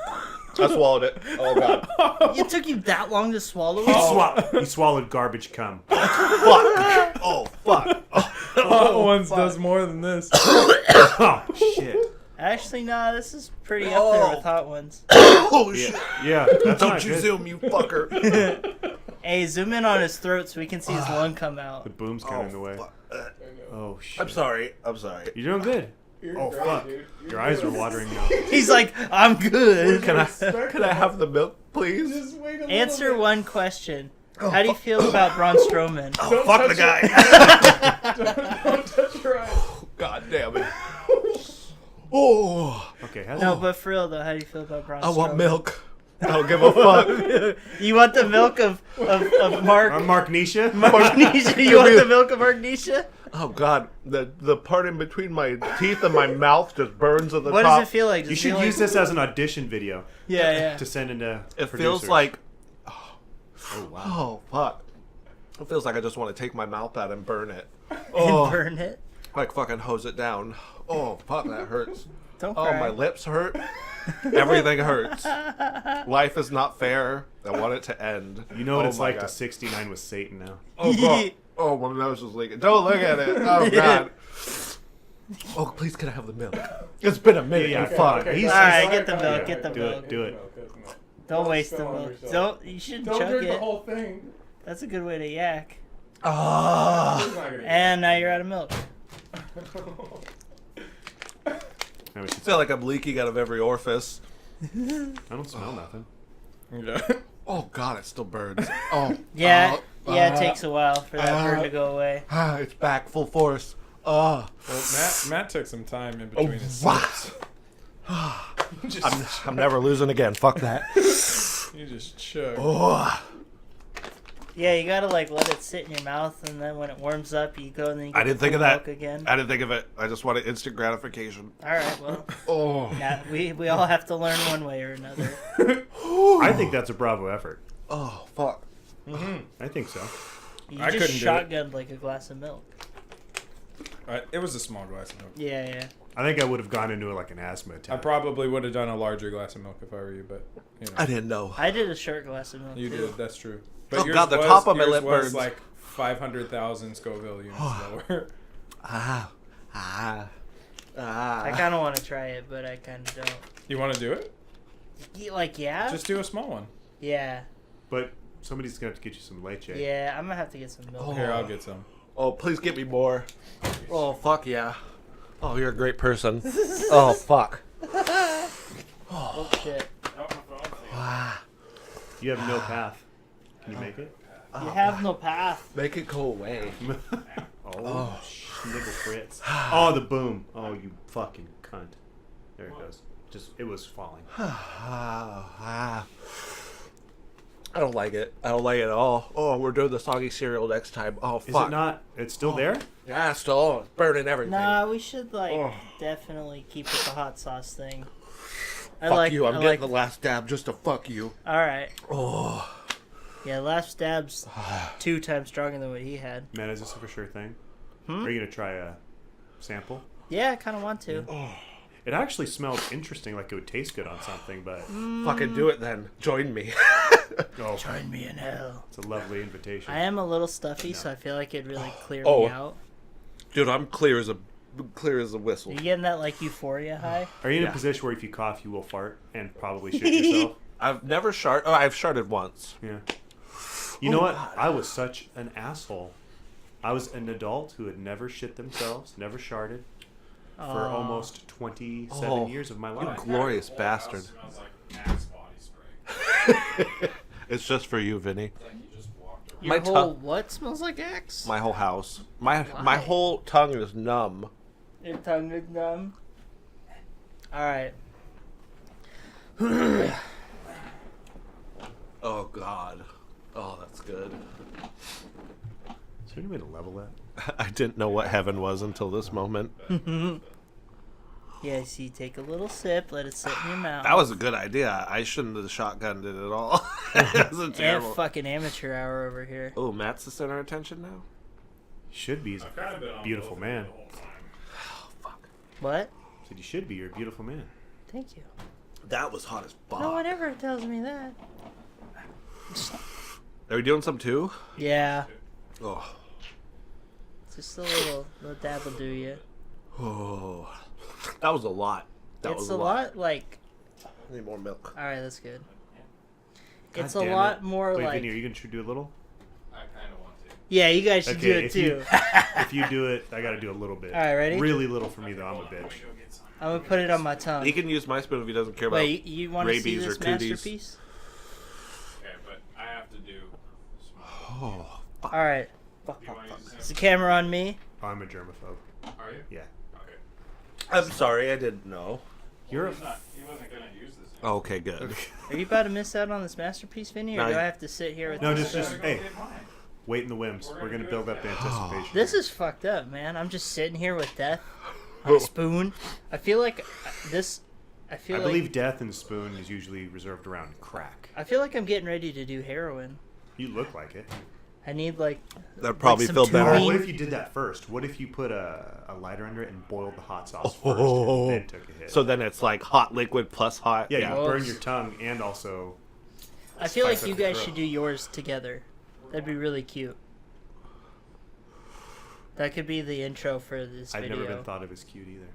I swallowed it. Oh, God. it took you that long to swallow He, it." he swallowed garbage cum. Fuck. Oh, fuck. Hot ones does more than this. Oh, shit. Actually, nah, this is pretty up there with hot ones. Oh, Yeah, shit. yeah that's Don't not you good. zoom, you fucker. Hey, zoom in on his throat so we can see his lung come The out. boom's kind of in the way. fuck. Oh, shit. I'm sorry. I'm sorry. You're doing good. Oh, fuck. Your eyes are watering now. He's like, "I'm good." Can I have the milk, please? Just wait a little Answer bit. one question. How do you feel about Braun Strowman? Oh, fuck the guy. Don't touch your eyes. God damn it. Oh, Okay, No, but for real though, how do you feel about Braun Strowman? I want milk. I don't give a fuck. You want the milk of Mark? I'm Mark Nisha. Magnesia? You want the milk of Magnesia? Oh God, the part in between my teeth and my mouth just burns at the What top. does it feel like? Does You it should feel use like... this as an audition video Yeah. to send into It producers. feels like, Oh, wow. oh fuck. It feels like I just want to take my mouth out and burn it. And Oh, burn it. like fucking hose it down. Oh fuck, that hurts. Don't Oh, cry. my lips hurt. Everything hurts. Life is not fair. I want it to end. You know what Oh it's my like God. to 69 with Satan now. Oh God. Oh, my nose is leaking. Don't look at it. Oh God. Oh, please, can I have the milk? It's been a minute. Yeah, you yeah, fuck. okay. He's- All right, get the Yeah, milk. Get the do milk. it. Do it. Don't waste the spill on milk. yourself. Don't. You shouldn't Don't chug drink the it. whole thing. That's a good way to yak. Ah. It's not gonna And now you're out of milk. I I feel like I'm leaking out of every orifice. don't smell nothing. Yeah. Oh God, it still burns. Oh. Yeah. Yeah. It takes a while for that burn to go away. It's back full force. Ah. Well, Matt took some time in between his wow. sips. I'm never losing again. Fuck that. You just chug. Oh. Yeah, you gotta like let it sit in your mouth, and then when it warms up, you go and then you get I didn't the think of milk that. again. I didn't think of it. I just wanted instant gratification. All right, well, Oh. now we all have to learn one way or another. I think that's a Bravo effort. Oh fuck. I think so. You I just couldn't do it. shotgunned like a glass of milk. It was a small glass of milk. Yeah. I think I would have gone into like an asthma I attack. probably would have done a larger glass of milk if I were you, but you know, I didn't know. I did a short glass of milk. you too. did. That's true. But Oh, yours God, the was, top of my yours lip was burns. like 500,000 Scoville units lower. Ah. I Ah. kind of want to try it, but I kind of don't. You want to do it? Like, yeah? Just do a small one. Yeah. But Somebody's gonna have to get you some leche. Yeah, I'm gonna have to get some milk. Here, I'll get some. Oh, please get me more. Oh, fuck yeah. Oh, you're a great person. Oh, fuck. Oh shit. You have no path. Can you make it? You have no path. Make it go away. Oh, sniggle Fritz. Oh, the boom. Oh, you fucking cunt. There it goes. It was falling. I don't like it. I don't like it at all. Oh, we're doing the soggy cereal next time. Oh, fuck. Is it not? It's still there? Yeah, it's still it's burning everything. Nah, we should definitely keep with the hot sauce thing. Fuck you. I'm getting the last dab just to fuck you. All right. Oh. Yeah, last stab's 2 times stronger than what he had. Man, is this a for sure thing? Are you gonna try a sample? Yeah, I kind of want to. It actually smelled interesting, like it would taste good on something, but Fucking do it then. Join me. Join me in hell. It's a lovely invitation. I am a little stuffy, so I feel like it'd really clear me out. Dude, I'm clear as a whistle. You getting that like euphoria high? Are you in a position where if you cough, you will fart and probably shit yourself? I've never sharted. Oh, I've sharted once. Yeah. You know what? I was such an asshole. I was an adult who had never shit themselves, never sharted, for almost 27 years of my life. Glorious bastard. Smells like Matt's body spray. It's just for you, Vinny. Like you just walked around. Your My whole tongue- what smells like Axe? My whole house. My whole tongue is numb. Your tongue is numb. All right. Oh God. Oh, that's good. Is there any way to level that? I didn't know what heaven was until this moment. Yes, you take a little sip, let it sit in your mouth. That was a good idea. I shouldn't have shotgunned it at all. That was a And terrible. fucking amateur hour over here. Oh, Matt's the center of attention now? Should be. He's I've kind of been a on beautiful both man. the whole time. What? Said you should be. You're a beautiful man. Thank you. That was hot as fuck. No one ever tells me that. Are we doing some too? Yeah. Oh. Just a little dab will do you. Oh. That was a lot. That It's was a lot like. I need more milk. All right, that's good. God It's a damn lot it. more Wait, like. Vinny, are you going to do a little? I kind of want to. Yeah, you guys should do it if too. if you do it, I got to do a little bit. All right, ready? Really little for me, though. I'm a bitch. Go get some. I'm gonna put it on my tongue. He can use my spoon if he doesn't care about Wait, you want to see rabies or this cooties. masterpiece? Okay, but I have to do small. Oh. All right. Do you want to use Is the the camera on me? Oh, I'm a germaphobe. Are you? Yeah. Okay. I'm sorry, I didn't know. You're a He wasn't going to use this. Okay, good. Are you about to miss out on this masterpiece, Vinny, or No, do I have to sit here with No, this? just hey, wait in the whims. We're gonna build up the anticipation. This is fucked up, man. I'm just sitting here with death on a spoon. I feel like this. I I believe death and spoon is usually reserved around crack. I feel like I'm getting ready to do heroin. You look like it. I need like. That'd probably some feel better. tubing. What if you did that first? What if you put a lighter under it and boiled the hot sauce first Oh. and then took a hit? So then it's like hot liquid plus hot. yeah, you burn Gross. your tongue and also. I feel like spice you up your guys throat. should do yours together. That'd be really cute. That could be the intro for this I've video. never been thought of as cute either.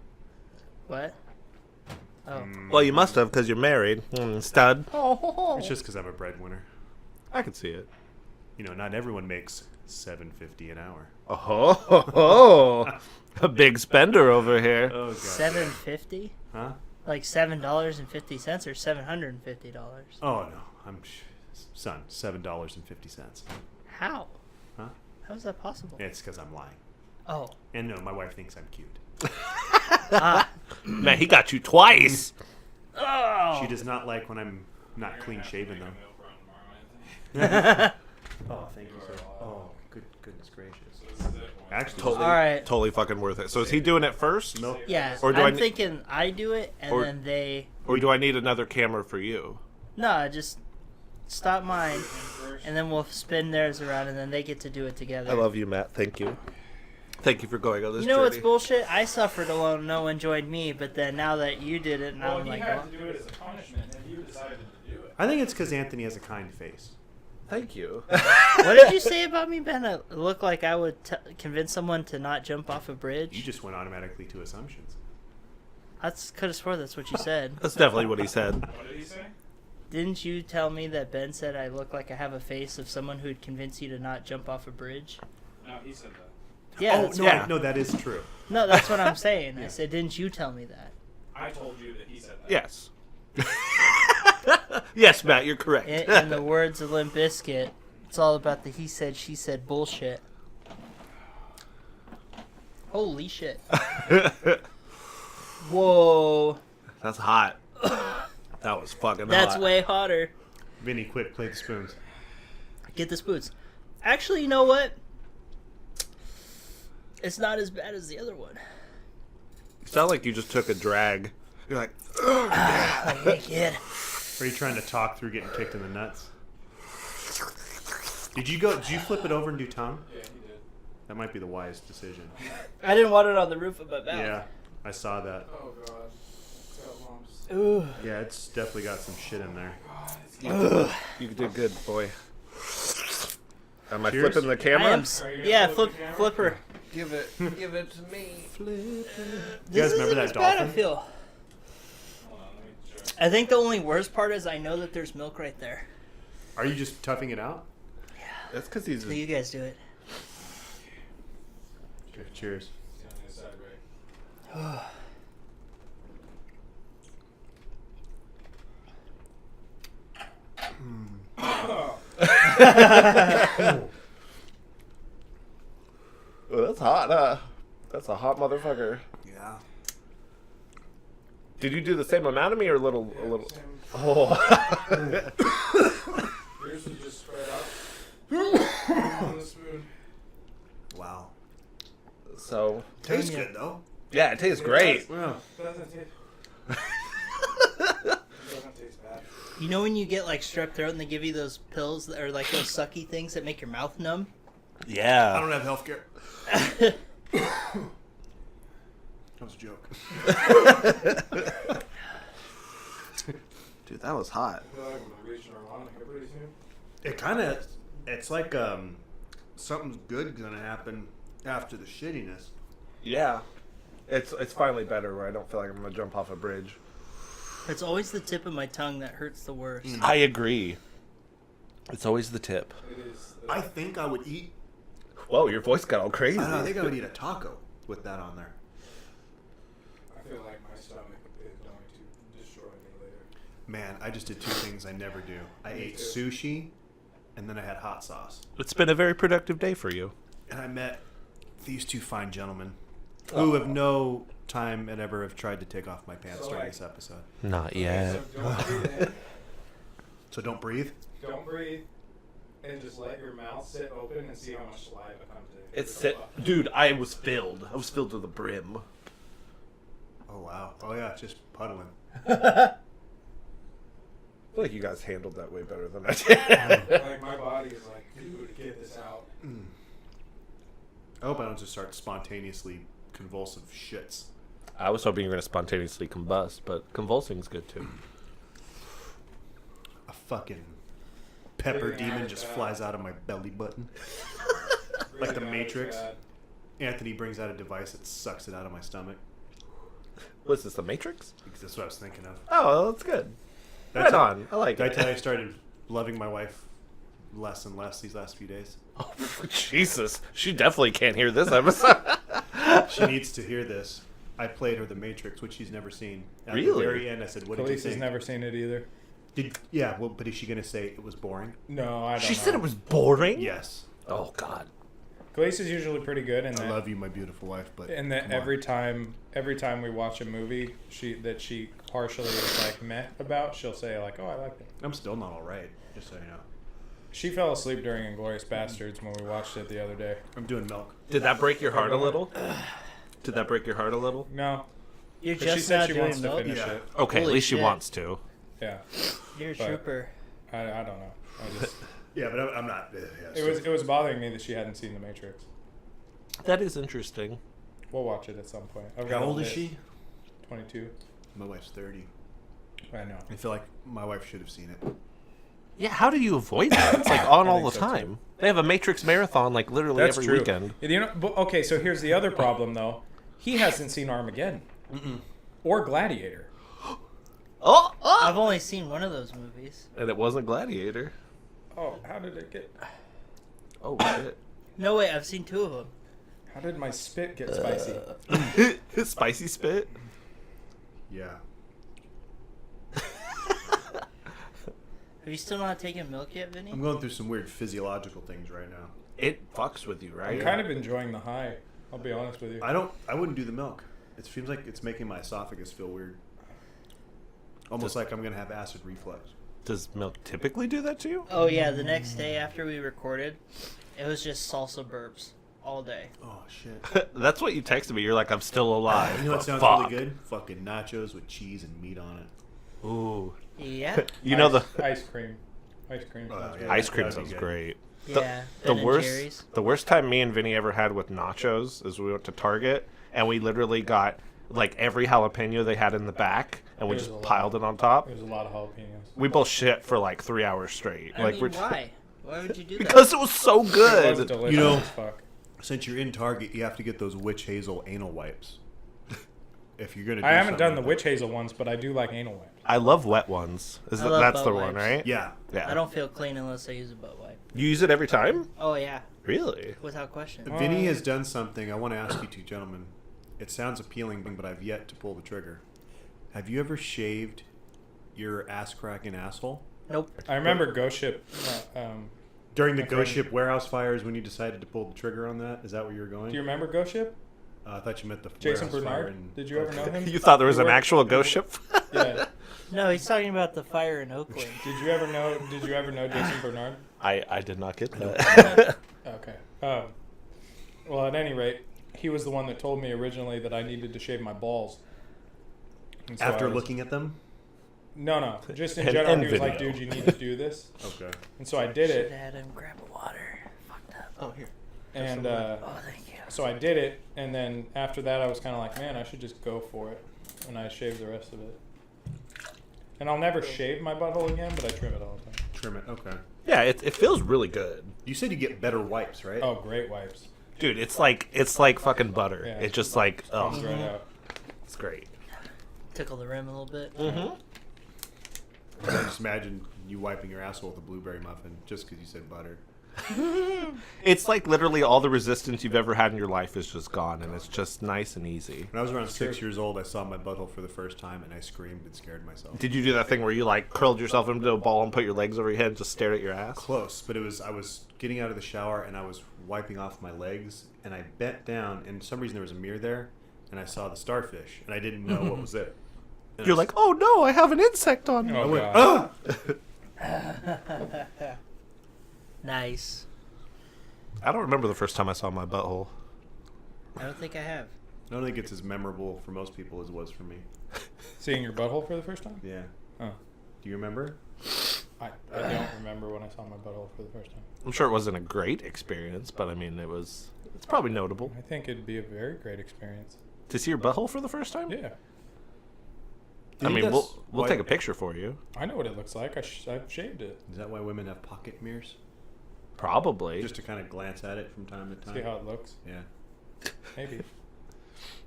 What? Oh. Well, you must have because you're married. Stud. Oh. It's just because I'm a breadwinner. I could see it. You know, not everyone makes $7.50 an hour. Oh, a big spender over here. Oh god. $7.50? Huh? Like $7.50 or $750? Oh no, son, $7.50. How? Huh? How is that possible? It's because I'm lying. Oh. And no, my wife thinks I'm cute. Ah. Man, he got you twice. Oh. She does not like when I'm not clean shaven though. Milk run tomorrow, Anthony. Oh, thank you, sir. Oh, goodness gracious. This is it. Actually, Totally, All right. totally fucking worth it. So is he doing it first? milk. Yeah. Or do I'm I- thinking I do it and Or- then they. Or do I need another camera for you? No, just stop mine and then we'll spin theirs around and then they get to do it together. I love you, Matt. Thank you. Thank you for going on this You know what's journey. bullshit? I suffered alone, no one joined me, but then now that you did it, now Well, I'm he like, had well, to do it as a punishment, and you decided to do it. I think it's because Anthony has a kind face. Thank you. what did you say about me, Ben? I look like I would convince someone to not jump off a bridge? You just went automatically to assumptions. I could have swore that's what you said. That's definitely what he said. What did he say? Didn't you tell me that Ben said I look like I have a face of someone who'd convince you to not jump off a bridge? No, he said that. Yeah. Oh, that's no, what- no, that is true. No, that's what I'm saying. Yeah. I said, didn't you tell me that? I told you that he said that. Yes. Yes, Matt, you're correct. In the words of Limp Bizkit, it's all about the he said, she said bullshit. Holy shit. Whoa. That's hot. That was fucking That's hot. way hotter. Vinny, quick, play the spoons. Get the spoons. Actually, you know what? It's not as bad as the other one. You sound like you just took a drag. You're like, Like, hey, kid. Are you trying to talk through getting kicked in the nuts? Did you flip it over and do tongue? Yeah, he did. That might be the wise decision. I didn't want it on the roof of my mouth. Yeah, I saw that. Oh, God. It's got lumps. Ooh. Yeah, it's definitely got some shit in there. you did good, boy. Am I Cheers. flipping the I camera? am. Yeah, flipper. Give it to me. You This guys remember isn't that as bad, I dolphin? feel. Hold on, let me check. I think the only worst part is I know that there's milk right there. Are you just toughing it out? That's because he's. So you guys do it. Okay, cheers. It's on the side, right? Oh, that's hot, huh? That's a hot motherfucker. Yeah. Did you do the same amount of me or a little? Same. Oh. Yours was just spread out on the spoon. Wow. So Tastes Yeah. good though. yeah, it tastes great. Well, Doesn't taste. Doesn't taste bad. You know when you get like strep throat and they give you those pills that are like those sucky things that make your mouth numb? I Yeah. don't have healthcare. That was a joke. Dude, that was hot. I feel like I'm reaching harmonica pretty soon. It kind of, it's like something's good gonna happen after the shittiness. Yeah. It's finally better where I don't feel like I'm gonna jump off a bridge. It's always the tip of my tongue that hurts the worst. I agree. It's always the tip. It is. I think I would eat. Whoa, your voice got all crazy. I don't know, I think I would eat a taco with that on there. I feel like my stomach is going to destroy me later. Man, I just did two things I never do. I Me ate too. sushi, and then I had hot sauce. It's been a very productive day for you. And I met these two fine gentlemen who have no time and ever have tried to take off my pants So, during like- this episode. Not So don't breathe in. So don't breathe. Don't breathe. And just let your mouth sit open and see how much saliva comes in. It's dude, I was filled. I was filled to the brim. Oh wow. Oh yeah, just puddling. I feel like you guys handled that way better than I did. Like my body is like, dude, get this out. I hope I don't just start spontaneously convulsive shits. I was hoping you were going to spontaneously combust, but convulsing's good too. A fucking pepper Breathing out demon is just bad. flies out of my belly button. Like the Breathing out is Matrix. bad. Anthony brings out a device that sucks it out of my stomach. What's this, the Matrix? Because that's what I was thinking of. Oh, that's good. That's Right on. I like Did I it. tell you I started loving my wife less and less these last few days? Oh, Jesus. She definitely can't hear this episode. She needs to hear this. I played her The Matrix, which she's never seen. At Really? the very end, I said, "What did you Khalees has think?" never seen it either. Yeah, well, but is she going to say it was boring? No, I don't She know. said it was boring? Yes. Oh, God. Khalees is usually pretty good, and I love you, my beautiful wife, but and that come on. every time we watch a movie, she partially is like meh about, she'll say like, "Oh, I liked it." I'm still not all right, just so you know. She fell asleep during Inglourious Bastards when we watched it the other day. I'm doing milk. Did that break your heart a little? Did that break your heart a little? No, You're 'cause she just said now she doing wants to milk? finish Yeah. it. Okay, Holy at least she shit. wants to. Yeah, You're a But- trooper. I don't know. I just Yeah, but I'm not. Yeah, it was bothering me that she hadn't seen The Matrix. That is interesting. We'll watch it at some point. I've How got old a is list. she? 22. My wife's 30. I know. I feel like my wife should have seen it. Yeah, how do you avoid that? It's like on I all think the so, too. time. They have a Matrix marathon like literally That's every true. weekend. You know, but, okay, so here's the other problem though. He hasn't seen Armageddon or Gladiator. I've only seen one of those movies. And it wasn't Gladiator. Oh, how did it get? Oh, shit. No, wait, I've seen 2 of them. How did my spit get spicy? Spicy spit? Yeah. Are you still not taking milk yet, Vinny? I'm going through some weird physiological things right now. It fucks with you, right? I'm kind of enjoying the high. I'll be honest with you. I wouldn't do the milk. It seems like it's making my esophagus feel weird. Almost like I'm going to have acid reflux. Does milk typically do that to you? Oh, yeah, the next day after we recorded, it was just salsa burps all day. Oh, shit. That's what you texted me. You're like, I'm still alive. You know what sounds Fuck. really good? Fucking nachos with cheese and meat on it. Ooh. Yeah? You know the ice cream. Ice cream. sounds yeah. good. ice cream that'd be sounds good. great. Yeah. The Ben & worst, Jerry's. the worst time me and Vinny ever had with nachos is we went to Target and we literally got like every jalapeno they had in the back and we There's just a lot. piled it on top. There's a lot of jalapenos. We both shit for like 3 hours straight. I like mean, why? Why would you do that? Because it was so It was good. delicious You know- as fuck. Since you're in Target, you have to get those witch hazel anal wipes. If you're going to do I haven't done the something witch hazel ones, but I do like anal wipes. I love wet ones. I love That's butt the one, wipes. right? Yeah. Yeah. I don't feel clean unless I use a butt wipe. You use it every time? Oh, yeah. Really? Without question. Vinny has done something I want to ask you two gentlemen. It sounds appealing, but I've yet to pull the trigger. Have you ever shaved your ass crack and asshole? Nope. I remember Ghost Ship. During the My Ghost friend- Ship warehouse fires when you decided to pull the trigger on that? Is that where you were going? Do you remember Ghost Ship? I thought you meant the Jason warehouse fire Bernard? in- Did you ever know him? You thought there was You an were- actual ghost ship? Yeah. No, he's talking about the fire in Oakland. Did you ever know Jason Bernard? I did not get that. Okay. Well, at any rate, he was the one that told me originally that I needed to shave my balls. And so After I was- looking at them? No, just in And- general, and he was like, video. "Dude, you need to do this." Okay. And so I did Should it, have had him grab a water. Fucked up. Oh, here. and Oh, thank you. so I did it, and then after that, I was kind of like, "Man, I should just go for it," and I shaved the rest of it. And I'll never shave my butthole again, but I trim it all the time. Trim it. Okay. Yeah, it feels really good. You said you get better wipes, right? Oh, great wipes. Dude, it's like fucking butter. Yeah. It's just like, Comes oh, right out. it's great. Tickle the rim a little bit. Mm-hmm. I just imagine you wiping your asshole with a blueberry muffin just because you said butter. It's like literally all the resistance you've ever had in your life is just gone, and it's just nice and easy. When I was around 6 years old, I saw my butthole for the first time, and I screamed and scared myself. Did you do that thing where you like curled yourself into a ball and put your legs over your head and just stared at your ass? Close, but I was getting out of the shower, and I was wiping off my legs, and I bent down, and for some reason there was a mirror there, and I saw the starfish, and I didn't know what was it. And You're I like, oh no, I have an insect on me. Oh, I went, God. ah! Nice. I don't remember the first time I saw my butthole. I don't think I have. I don't think it's as memorable for most people as it was for me. Seeing your butthole for the first time? Yeah. Oh. Do you remember? I don't remember when I saw my butthole for the first time. I'm sure it wasn't a great experience, but I mean, it's probably notable. I think it'd be a very great experience. To see your butthole for the first time? Yeah. I mean, That's we'll why- take a picture for you. I know what it looks like. I've shaved it. Is that why women have pocket mirrors? Probably. Just to kind of glance at it from time to time? See how it looks. Yeah. Maybe.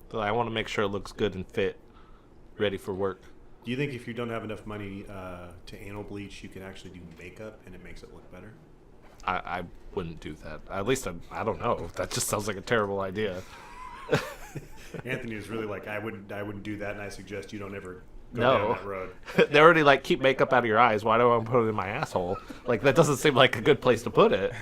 But I want to make sure it looks good and fit, ready for work. Do you think if you don't have enough money to anal bleach, you can actually do makeup and it makes it look better? I wouldn't do that. At least I don't know. That just sounds like a terrible idea. Anthony is really like, I wouldn't do that, and I suggest you don't ever go No. down that road. They already like keep makeup out of your eyes. Why do I want to put it in my asshole? Like that doesn't seem like a good place to put it.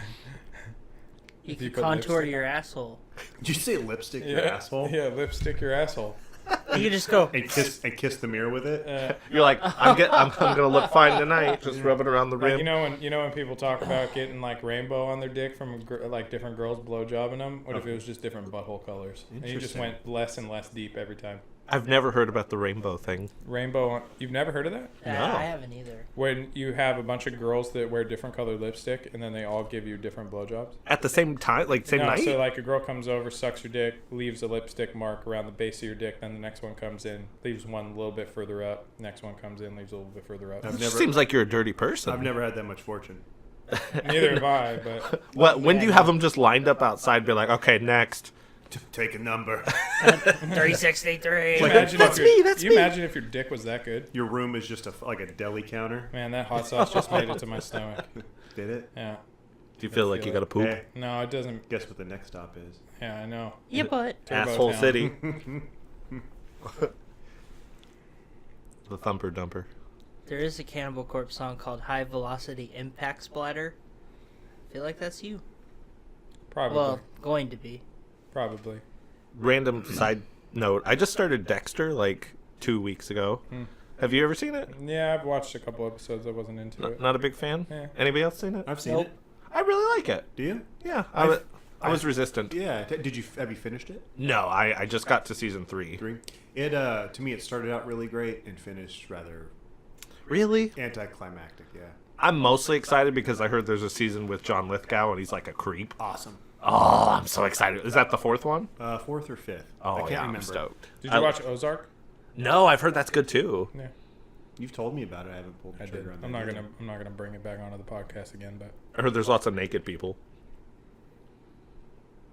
You If you can put contour lipstick your asshole. Did you say lipstick your asshole? Yeah, lipstick your asshole. You can just go. And kiss the mirror with it? You're like, I'm gonna look fine tonight. Just rub it around the Like, rim. you know when people talk about getting like rainbow on their dick from like different girls blowjobbing them. What if it was just different butthole colors? And you just Interesting. went less and less deep every time. I've never heard about the rainbow thing. Rainbow. You've never heard of that? No. I haven't either. When you have a bunch of girls that wear different colored lipstick and then they all give you different blowjobs. At the same time, like same No, night. so like a girl comes over, sucks your dick, leaves a lipstick mark around the base of your dick. Then the next one comes in, leaves one a little bit further up. Next one comes in, leaves a little bit further up. I've It never, seems like you're a dirty person. I've never had that much fortune. Neither have I, but When do you have them just lined up outside? Be like, okay, next. Take a number. 363. Imagine That's if your- me, that's you me. imagine if your dick was that good? Your room is just like a deli counter. Man, that hot sauce just made it to my stomach. Did it? Yeah. Do you feel like you got to poop? Hey, No, it doesn't. guess what the next stop is? Yeah, I know. Yeah, but Turbo Asshole Town. City. The Thumper Dumper. there is a Cannibal Corpse song called High Velocity Impact Splatter. I feel like that's you. Probably. Well, going to be. Probably. Random side note. I just started Dexter like 2 weeks ago. Have you ever seen it? Yeah, I've watched a couple episodes. I wasn't into it. Not a big fan? Yeah. Anybody else seen it? I've seen Nope. it. I really like it. Do you? Yeah. I've- I was resistant. Yeah. Did you have you finished it? No, I just got to season 3. 3. It to me it started out really great and finished rather Really? anticlimactic. Yeah. I'm mostly excited because I heard there's a season with John Lithgow and he's like a creep. Awesome. Oh, I'm so excited. Is that the 4th one? 4th or 5th. Oh, I can't yeah, remember. I'm stoked. Did you watch Ozark? No, I've heard that's good too. Yeah, You've told me about it. I haven't pulled the I did. trigger on that. I'm not either. gonna bring it back onto the podcast again, but I heard there's lots of naked people.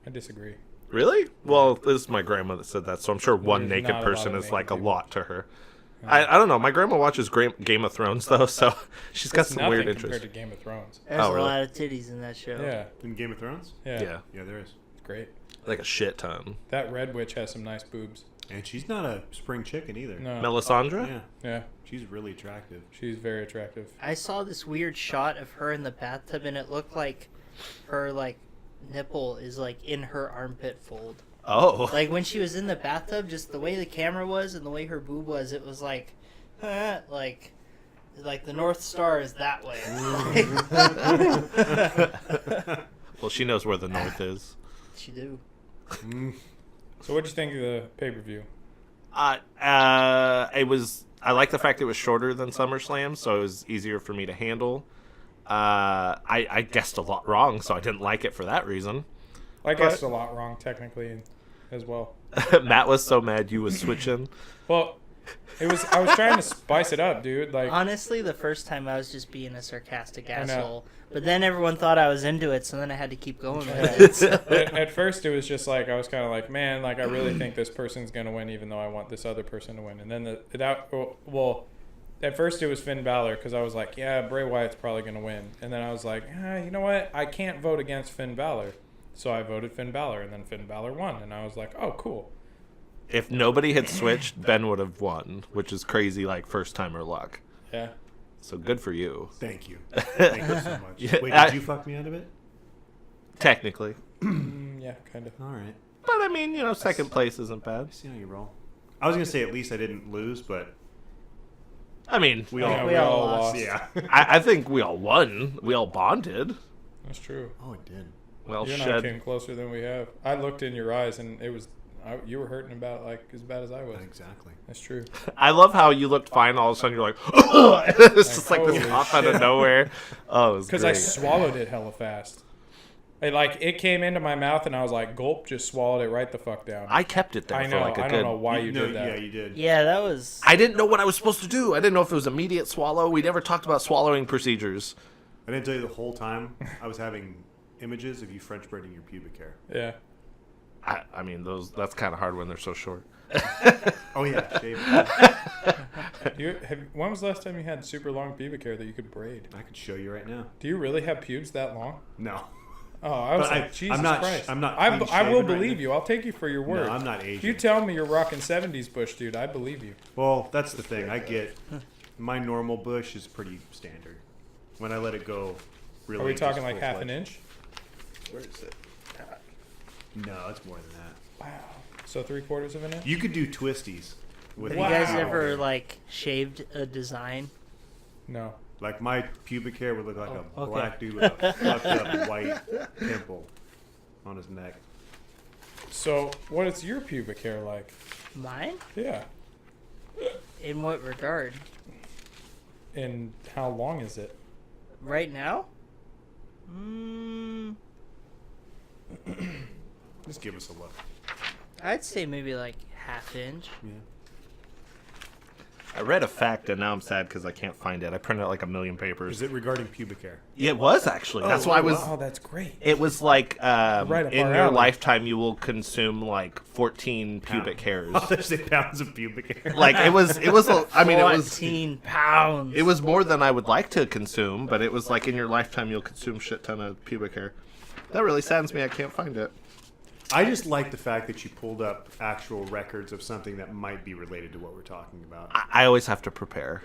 I disagree. Really? Well, this is my grandma that said that, so I'm sure one There's naked not a lot person of is like a naked lot to her. I don't know. My grandma watches Game of Thrones though, so she's got It's some nothing weird compared interest. to Game of Thrones. There's Oh, a really? lot of titties in that show. Yeah, In Game of Thrones? yeah, Yeah, Yeah, there is. it's great. like a shit ton. That Red Witch has some nice boobs. And she's not a spring chicken either. No, Melisandre? Yeah. yeah, She's really attractive. she's very attractive. I saw this weird shot of her in the bathtub, and it looked like her nipple is in her armpit fold. Oh, Like when she was in the bathtub, just the way the camera was and the way her boob was, it was like the North Star is that way. well, she knows where the north is. She do. So, what'd you think of the pay per view? It was. I like the fact it was shorter than SummerSlam, so it was easier for me to handle. I guessed a lot wrong, so I didn't like it for that reason. I guessed a lot wrong technically, as well. Matt was so mad you was switching. Well, I was trying to spice it up, dude. Like, Honestly, the first time I was just being a sarcastic I know. asshole, but then everyone thought I was into it, so then I had to keep going with it. So. at first it was just like I was kind of like, man, like I really think this person's gonna win, even though I want this other person to win. And then at first it was Finn Balor because I was like, yeah, Bray Wyatt's probably gonna win. And then I was like, you know what? I can't vote against Finn Balor, so I voted Finn Balor, and then Finn Balor won, and I was like, oh, cool. If nobody had switched, Ben would have won, which is crazy, like first timer luck. Yeah. So good for you. Thank you. Thank you so much. Yeah, Wait, I- did you fuck me out of it? Technically. Yeah, kind of. All right. But I mean, second place isn't bad. See how you roll. I was gonna say at least I didn't lose, but I mean, we Yeah, all. we all lost. Yeah. I think we all won. We all bonded. That's true. Oh, it did. We all You and I shed. came closer than we have. I looked in your eyes, and it was you were hurting about like as bad as I was. Exactly. That's true. I love how you looked fine. All of a sudden, you're like, it's just like this Holy pop out of nowhere. Oh, it was Because great. I swallowed it hella fast. It came into my mouth, and I was like, gulp, just swallowed it right the fuck down. I kept it there I for know. like a I good. don't know why you No, did that. Yeah, you did. Yeah, that was. I didn't know what I was supposed to do. I didn't know if it was immediate swallow. We never talked about swallowing procedures. I didn't tell you the whole time I was having images of you French braiding your pubic hair. Yeah. I mean, that's kind of hard when they're so short. Oh yeah, shave. When was the last time you had super long pubic hair that you could braid? I could show you right now. Do you really have pubes that long? No. Oh, I was But like, Jesus I'm not. Christ. I'm not. I clean will shaven right believe now. you. I'll take you for your word. No, I'm not If Asian. you tell me you're rocking 70s bush, dude, I believe you. Well, that's the thing. I get my normal bush is pretty standard. When I let it go, really. Are we talking just like half an full-fledged. Where inch? is it? No, it's more than that. Wow. So 3/4 of an inch? You could do twisties. With Have you guys Wow. ever shaved a design? No. Like my pubic hair would look like a okay. black dude with a fucked up white pimple on his neck. So what is your pubic hair like? Mine? Yeah. In what regard? And how long is it? Right now? Just give us a look. I'd say maybe half inch. Yeah. I read a fact and now I'm sad because I can't find it. I printed out like 1 million papers. Is it regarding pubic hair? It was actually. That's why I was. Oh, that's great. It was like Right up in our your alley. lifetime you will consume like 14 pubic hairs. Oh, there's 8 pounds of pubic hair. Like it was. I mean, it was. 14 pounds. It was more than I would like to consume, but it was like in your lifetime you'll consume shit ton of pubic hair. That really saddens me. I can't find it. I just like the fact that you pulled up actual records of something that might be related to what we're talking about. I always have to prepare.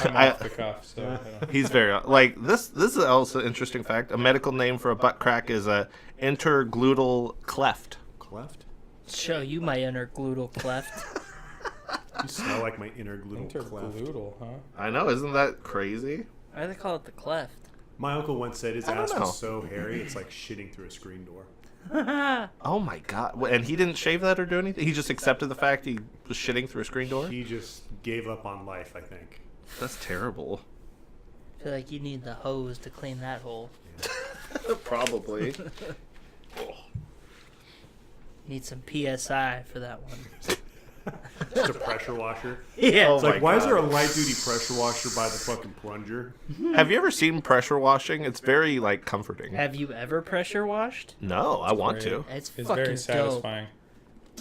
I'm off the cuff, so I don't. He's very like this. This is also an interesting fact. A medical name for a butt crack is a intergluteal cleft. Cleft? Show you my intergluteal cleft. You smell like my intergluteal cleft. Intergluteal, huh? I know, isn't that crazy? Why do they call it the cleft? My uncle once said his I don't ass know. was so hairy, it's like shitting through a screen door. Oh my god! And he didn't shave that or do anything. He just accepted the fact he was shitting through a screen door. He just gave up on life, I think. That's terrible. I feel like you need the hose to clean that hole. Probably. Need some PSI for that one. Just a pressure washer. Yeah. Oh It's like, my why is there a God. light duty pressure washer by the fucking plunger? Have you ever seen pressure washing? It's very like comforting. Have you ever pressure washed? No, I want to. It's It's fucking very dope. satisfying.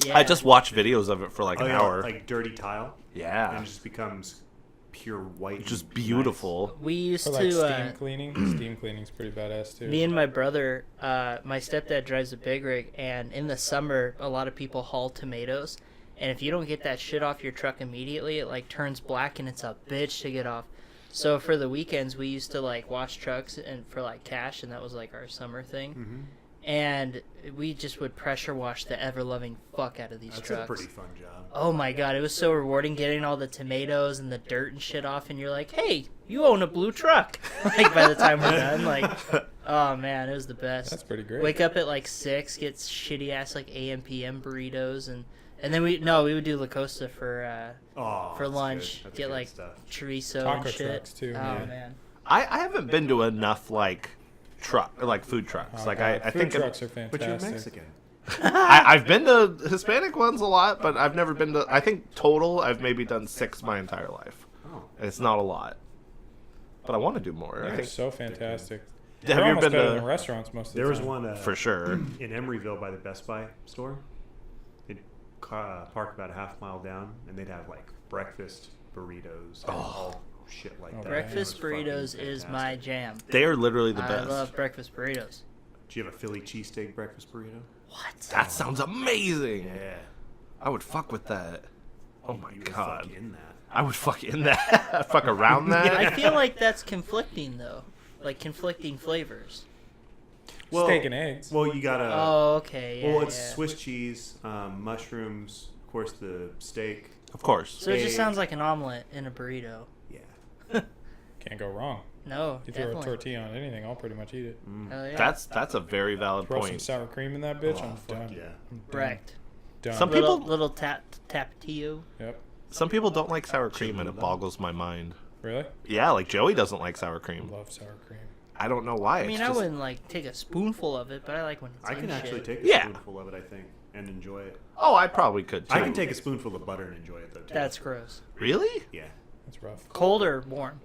Yeah. I just watch videos of it for like Oh, an yeah, hour. like dirty tile. Yeah, And it just becomes pure white. just and beautiful. We used For like to. steam cleaning. Steam cleaning's pretty badass too. Me and my brother, my stepdad drives a big rig, and in the summer, a lot of people haul tomatoes. And if you don't get that shit off your truck immediately, it like turns black, and it's a bitch to get off. So for the weekends, we used to like wash trucks and for like cash, and that was like our summer thing. Mm-hmm. And we just would pressure wash the ever loving fuck out of these That's trucks. a pretty fun job. Oh my god, it was so rewarding getting all the tomatoes and the dirt and shit off, and you're like, hey, you own a blue truck. Like by the time we're done, like, oh man, it was the best. That's pretty great. Wake up at like 6, get shitty ass like AM PM burritos, and then we would do La Costa for Oh, that's lunch. good. That's Get good like stuff. chorizo Taco and shit. trucks, too, Oh yeah. man. I haven't been to enough like food trucks. Oh, like God, I food think trucks are But you're fantastic. Mexican. I've been to Hispanic ones a lot, but I've never been to. I think total I've maybe done 6 my entire life. Oh. It's not a lot, but I want to do more. I They're think so fantastic. Have They're you ever almost been better to- than restaurants most of the There was time. one for sure. in Emeryville by the Best Buy store. They'd park about a half mile down, and they'd have like breakfast burritos and all shit like Oh, that. Breakfast It was fucking burritos is my fantastic. jam. They are literally the I best. love breakfast burritos. Do you have a Philly cheesesteak breakfast burrito? What? That sounds amazing. Yeah. I would fuck with that. Oh my You would god. fuck in that. I would fuck in that. I'd fuck around that. I feel like that's conflicting though, like conflicting flavors. Well, Steak and eggs. Well, you gotta. Oh, okay. Yeah, well, it's yeah. Swiss cheese, mushrooms, of course, the steak. Of course. So it just egg. sounds like an omelet in a burrito. Yeah. Can't go wrong. No, You throw a definitely. tortilla on anything, I'll pretty much eat it. Hell yeah. That's a very valid Throw some point. sour cream in that bitch, Oh, I'm fuck done. yeah. I'm done. Wrecked. Done. Some Little people- little tapatio. Yep. Some people don't like sour cream, and it boggles my mind. Really? Yeah, like Joey doesn't like sour I cream. love sour cream. I don't know why. I mean, it's I just- wouldn't like take a spoonful of it, but I like when it's I in can actually shit. take a Yeah. spoonful of it, I think, and enjoy it. Oh, I probably could too. I can take a spoonful of butter and enjoy it, though, too. That's gross. Really? Yeah. That's rough. Cold or warm?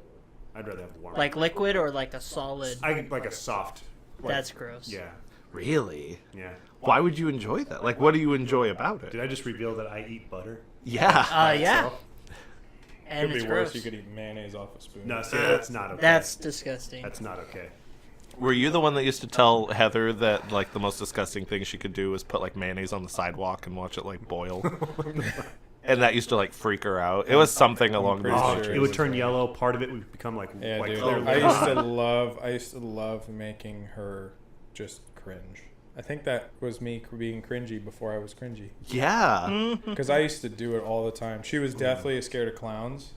I'd rather have warm. Like liquid or like a solid? I like a soft. Like, That's gross. Yeah. Really? Yeah. Why would you enjoy that? Like, what do you enjoy about it? Did I just reveal that I eat butter? Yeah. Yeah. And Could it's be gross. worse. You could eat mayonnaise off a spoon. No, see, that's not okay. That's disgusting. That's not okay. Were you the one that used to tell Heather that like the most disgusting thing she could do was put like mayonnaise on the sidewalk and watch it like boil? And that used to like freak her out. It was something along pretty those sure lines. It would turn yellow. Part of it would become like Yeah, dude. clear I liquid. used to love making her just cringe. I think that was me being cringy before I was cringy. Yeah. Because I used to do it all the time. She was deathly scared of clowns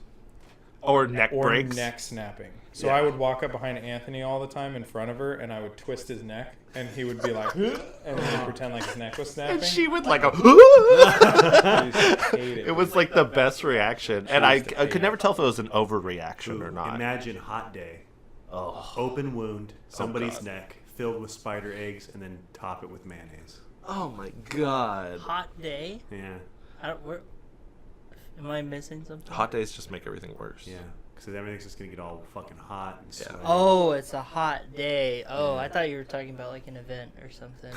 Or neck or breaks. neck snapping. So Yeah. I would walk up behind Anthony all the time in front of her, and I would twist his neck, and he would be like, and then he'd pretend like his neck was snapping. And she would like go. I used to hate It was like the best reaction, and I could hate never tell if it was an overreaction or Ooh, not. Imagine hot day, Oh, open wound, somebody's God. neck filled with spider eggs, and then top it with mayonnaise. oh my god! Hot day. Yeah. I don't. Am I missing something? Hot days just make everything worse. Yeah, because everything's just gonna get all fucking hot and sweaty. Oh, it's a hot day. Oh, I thought you were talking about like an event or something.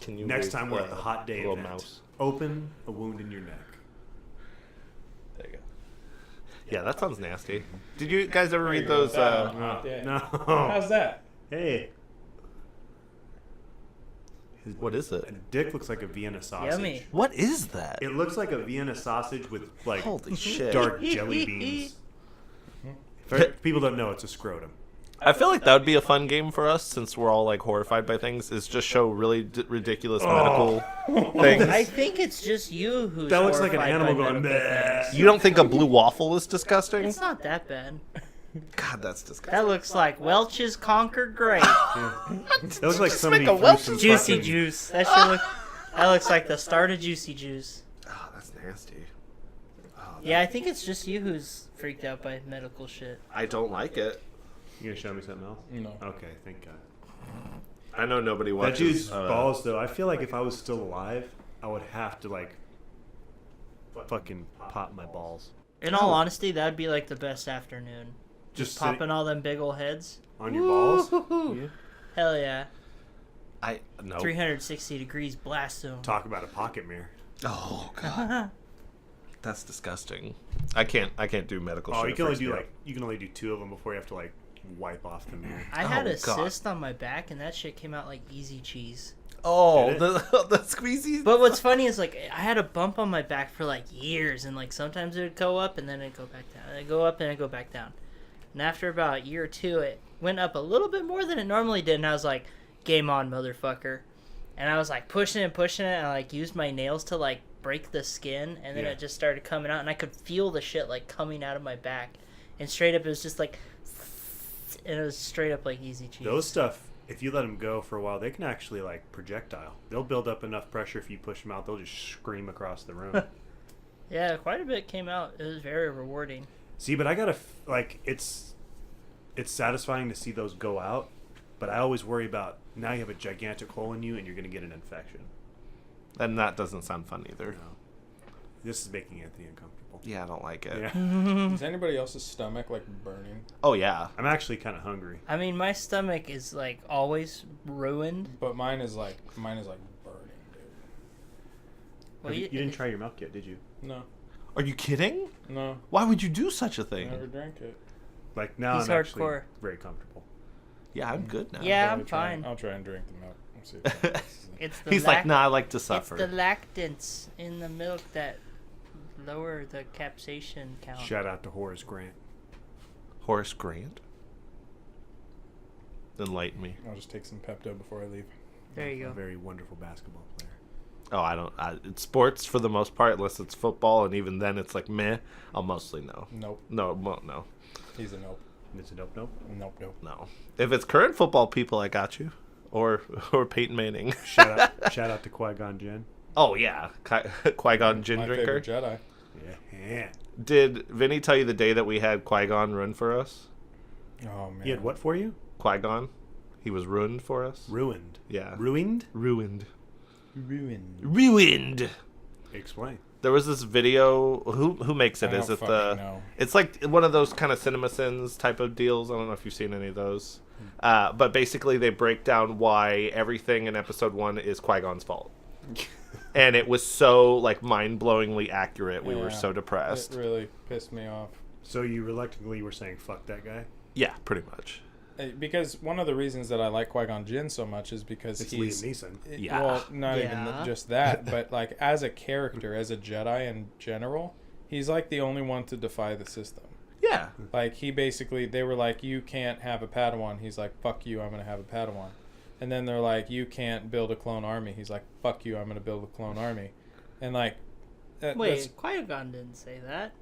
Can you Next move time we're at the hot day little event. mouse? Open a wound in your neck. There you go. Yeah, that sounds nasty. Did you guys ever read go. those? No. How's that? Hey. What is it? A dick looks like a Vienna sausage. Yummy. What is that? It looks like a Vienna sausage with like Holy shit! dark jelly beans. For people don't know, it's a scrotum. I feel like that would be a fun game for us since we're all like horrified by things. Is just show really ridiculous medical things. I think it's just you who's That looks like an horrified animal by going, medical "Bleh." things. You don't think a blue waffle is disgusting? It's not that bad. God, that's disgusting. That looks like Welch's Concord Grape. That looks like somebody make a threw Welch's some Juicy fucking- Juice. That looks like the start of Juicy Juice. Oh, that's nasty. Yeah, I think it's just you who's freaked out by medical shit. I don't like it. You gonna show me something else? No. Okay, thank God. I know nobody That watches. dude's balls, though. I feel like if I was still alive, I would have to like fucking pop my balls. In all honesty, that would be like the best afternoon. Just Popping all them big ol' heads. on your balls. Yeah. Hell yeah. No. 360 degrees blast them. Talk about a pocket mirror. Oh god, that's disgusting. I can't do medical. Oh, shit. you It can only freaks do me like you can only do 2 of them before you have to like wipe off the mirror. I had a God. cyst on my back, and that shit came out like easy cheese. out. Oh, Did the squeezy. But what's funny is like I had a bump on my back for like years, and like sometimes it would go up and then it'd go back down. It'd go up and it'd go back down. And after about a year or two, it went up a little bit more than it normally did, and I was like, "Game on, motherfucker!" And I was like pushing it, and I like used my nails to like break the skin, and then Yeah. it just started coming out, and I could feel the shit like coming out of my back, and straight up it was just like, and it was straight up like easy cheese. Those stuff, if you let them go for a while, they can actually like projectile. They'll build up enough pressure if you push them out. They'll just scream across the room. Yeah, quite a bit came out. It was very rewarding. See, but I gotta like it's satisfying to see those go out, but I always worry about now you have a gigantic hole in you and you're gonna get an infection. And that doesn't sound fun either. No. This is making Anthony uncomfortable. Yeah, I don't like it. Yeah. Is anybody else's stomach like burning? Oh yeah. I'm actually kind of hungry. I mean, my stomach is like always ruined. But mine is like burning, dude. Well, You didn't try your milk yet, did you? No, Are you kidding? no, Why would you do such a thing? never drank it. Like now He's I'm actually hardcore. very comfortable. Yeah, I'm good now. Yeah, Probably I'm try- fine. I'll try and drink the milk. We'll see if that works. It's the He's like, nah, I like to suffer. It's the lactants in the milk that lower the capsaicin count. Shout out to Horace Grant. Horace Grant. Enlighten me. I'll just take some Pepto before I leave. There you A go. very wonderful basketball player. Oh, I don't. It's sports for the most part, unless it's football, and even then, it's like meh. I'll mostly no. Nope. No. He's a nope. It's a nope. Nope. No. If it's current football people, I got you. Or Peyton Manning. Shout out to Qui-Gon Jinn. Oh yeah, Qui-Gon Gin My drinker. favorite Jedi. Yeah. Did Vinny tell you the day that we had Qui-Gon run for us? Oh man. He had what for you? Qui-Gon, he was ruined for us. Ruined. Yeah. Ruined? Ruined. Ruined. Explain. There was this video. Who makes it? I Is don't it the? fucking know. It's like one of those kind of CinemaSins type of deals. I don't know if you've seen any of those. But basically, they break down why everything in Episode 1 is Qui-Gon's fault. And it was so like mind-blowingly accurate. We were Yeah. so depressed. It really pissed me off. So you reluctantly were saying fuck that guy? Yeah, pretty much. Because one of the reasons that I like Qui-Gon Jinn so much is because It's he's Liam Neeson. Yeah. Well, not even Yeah. just that, but like as a character, as a Jedi in general, he's like the only one to defy the system. Yeah. Like he basically, they were like, "You can't have a Padawan." He's like, "Fuck you, I'm gonna have a Padawan." And then they're like, "You can't build a clone army." He's like, "Fuck you, I'm gonna build a clone army." And like, that's- Wait, Qui-Gon didn't say that.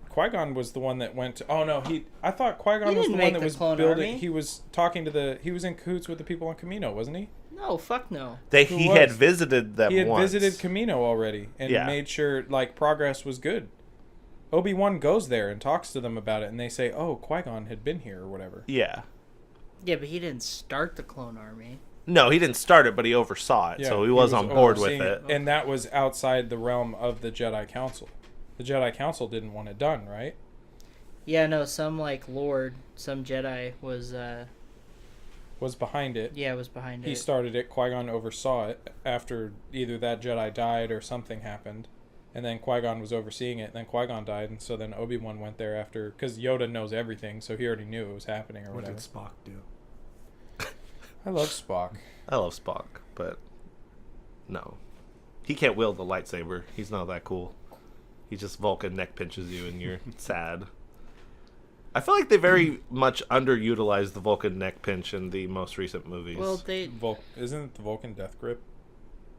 Qui-Gon was the one that went to. Oh no, I thought Qui-Gon He was the didn't one make that the was clone building. army. He was talking to he was in cahoots with the people on Camino, wasn't he? No, fuck no. He Who had was? visited them He had once. visited Camino already and Yeah. made sure like progress was good. Obi-Wan goes there and talks to them about it, and they say, "Oh, Qui-Gon had been here or whatever." Yeah. Yeah, but he didn't start the clone army. No, he didn't start it, but he oversaw it, Yeah, so he was on board with overseeing it. and that was outside the realm of the Jedi Council. The Jedi Council didn't want it done, right? Yeah, no, some Lord, some Jedi was behind it. Yeah, was behind it. He started it. Qui-Gon oversaw it after either that Jedi died or something happened. And then Qui-Gon was overseeing it. And then Qui-Gon died. And so then Obi-Wan went there after... Because Yoda knows everything. So he already knew it was happening or What whatever. did Spock do? I love Spock. I love Spock, but no. He can't wield the lightsaber. He's not that cool. He just Vulcan neck pinches you and you're sad. I feel like they very much underutilized the Vulcan neck pinch in the most recent movies. Well, Isn't it the Vulcan death grip?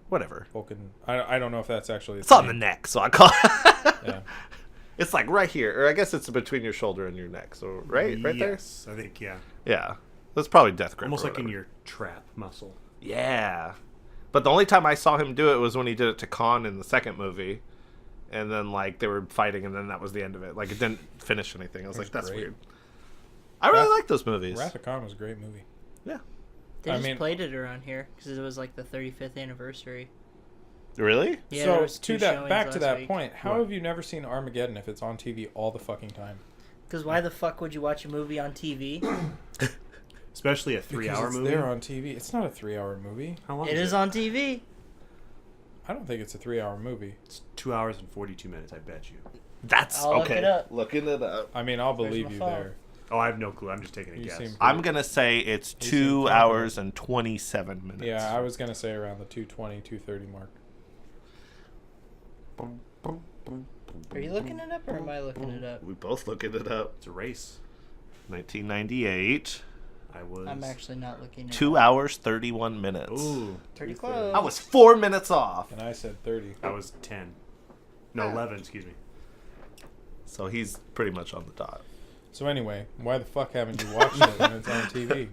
Whatever. Vulcan... I don't know if that's actually... It's on the neck, so I call it... Yeah. It's like right here. Or I guess it's between your shoulder and your neck. So right there? Yes, I think, yeah. Yeah. That's probably death grip. Almost or like in whatever. your trap muscle. Yeah. But the only time I saw him do it was when he did it to Khan in the second movie. And then, they were fighting, and then that was the end of it. It didn't finish anything. I was like, that's great. weird. I really like those movies. Wrath of Khan was a great movie. Yeah. they I just mean- played it around here because it was the 35th anniversary. Really? Yeah, So there was two back to showings that last week. point, how What? have you never seen Armageddon if it's on TV all the fucking time? Because why the fuck would you watch a movie on TV? Especially a Because 3-hour it's movie. there on TV. It's not a 3-hour movie. How long It is on TV. I don't think it's a 3-hour movie. It's 2 hours and 42 minutes, I bet you. That's I'll look okay. it up. Looking it up. I mean, I'll Where's believe my you phone? there. Oh, I have no clue. I'm just taking a You guess. seem- I'm going to say it's You seem 2 confident. hours and 27 minutes. Yeah, I was going to say around the 2:20, 2:30 mark. Are you looking it up or am I looking it up? We both looking it up. It's a race. 1998. I was... I'm actually not looking it 2 up. hours, 31 minutes. Ooh. Pretty too fair. close. I was 4 minutes off. And I said 30. I was 10. No, 11, excuse me. So he's pretty much on the dot. So anyway, why the fuck haven't you watched it when it's on TV?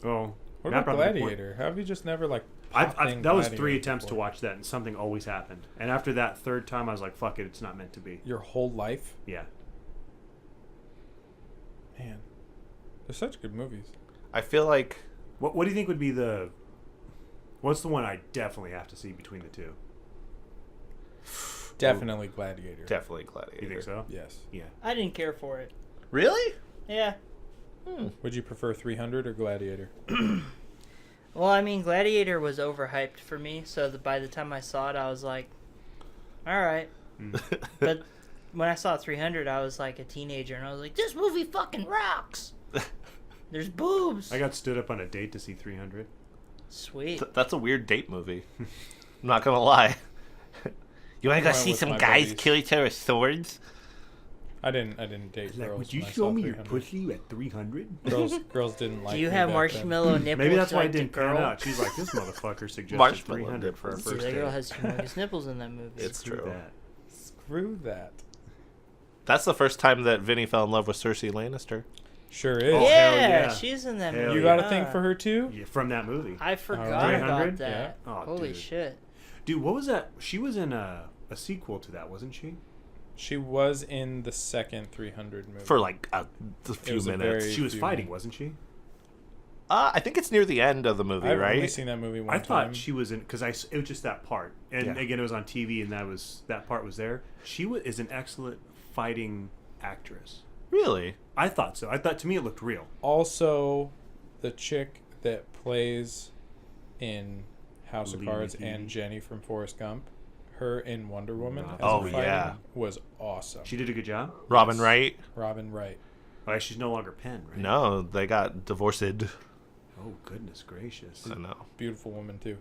Oh. What Matt about brought up a point. Gladiator? How have you just never popped in that was Gladiator 3 attempts to before? watch that, and something always happened. And after that third time, I was like, fuck it, it's not meant to be. Your whole life? Yeah. Man. They're such good movies. I feel like What do you think would be the... What's the one I definitely have to see between the two? Definitely Gladiator. definitely Gladiator. You think so? Yes. Yeah. I didn't care for it. Really? Yeah. Would you prefer 300 or Gladiator? Well, I mean, Gladiator was overhyped for me, so by the time I saw it, I was like, all right. But when I saw 300, I was like a teenager, and I was like, this movie fucking rocks. There's boobs. I got stood up on a date to see 300. Sweet. That's a weird date movie. I'm not gonna lie. You wanna go went see with some my guys buddies. kill each other with swords? I didn't date Like, girls. would you when I show saw me your 300. pussy at 300? Girls didn't like Do you me have back marshmallow nipples? Maybe that's why I like the didn't pan girl? out. She's like, this motherfucker suggested Marshmallow 300 for our nipples. See, first that girl date. has humongous nipples in that movie. It's Screw true. that. Then. Screw that. That's the first time that Vinny fell in love with Cersei Lannister. Sure is. Oh, yeah, hell yeah. she's in that Hell movie. You got a yeah. thing for her too? Yeah, from that movie. I forgot Alright. about 300? that. Yeah. Oh, Holy dude. shit. Dude, what was that? She was in a sequel to that, wasn't she? She was in the second 300 movie. For like a few was a minutes. very- She was few fighting, minutes. wasn't she? I think it's near the end of the movie, I've right? only seen that movie one I thought time. she was in because it was just that part, and Yeah. again it was on TV, and that part was there. She is an excellent fighting actress. Really? I thought so. I thought to me it looked real. Also, the chick that plays in House of Lee Cards McGee. and Jenny from Forrest Gump, her in Wonder Woman as Oh, a fighting yeah. was awesome. She did a good job. Robin Wright? Robin Wright. Oh, she's no longer Penn, right? No, they got divorced. Oh goodness gracious. I know. Beautiful woman too.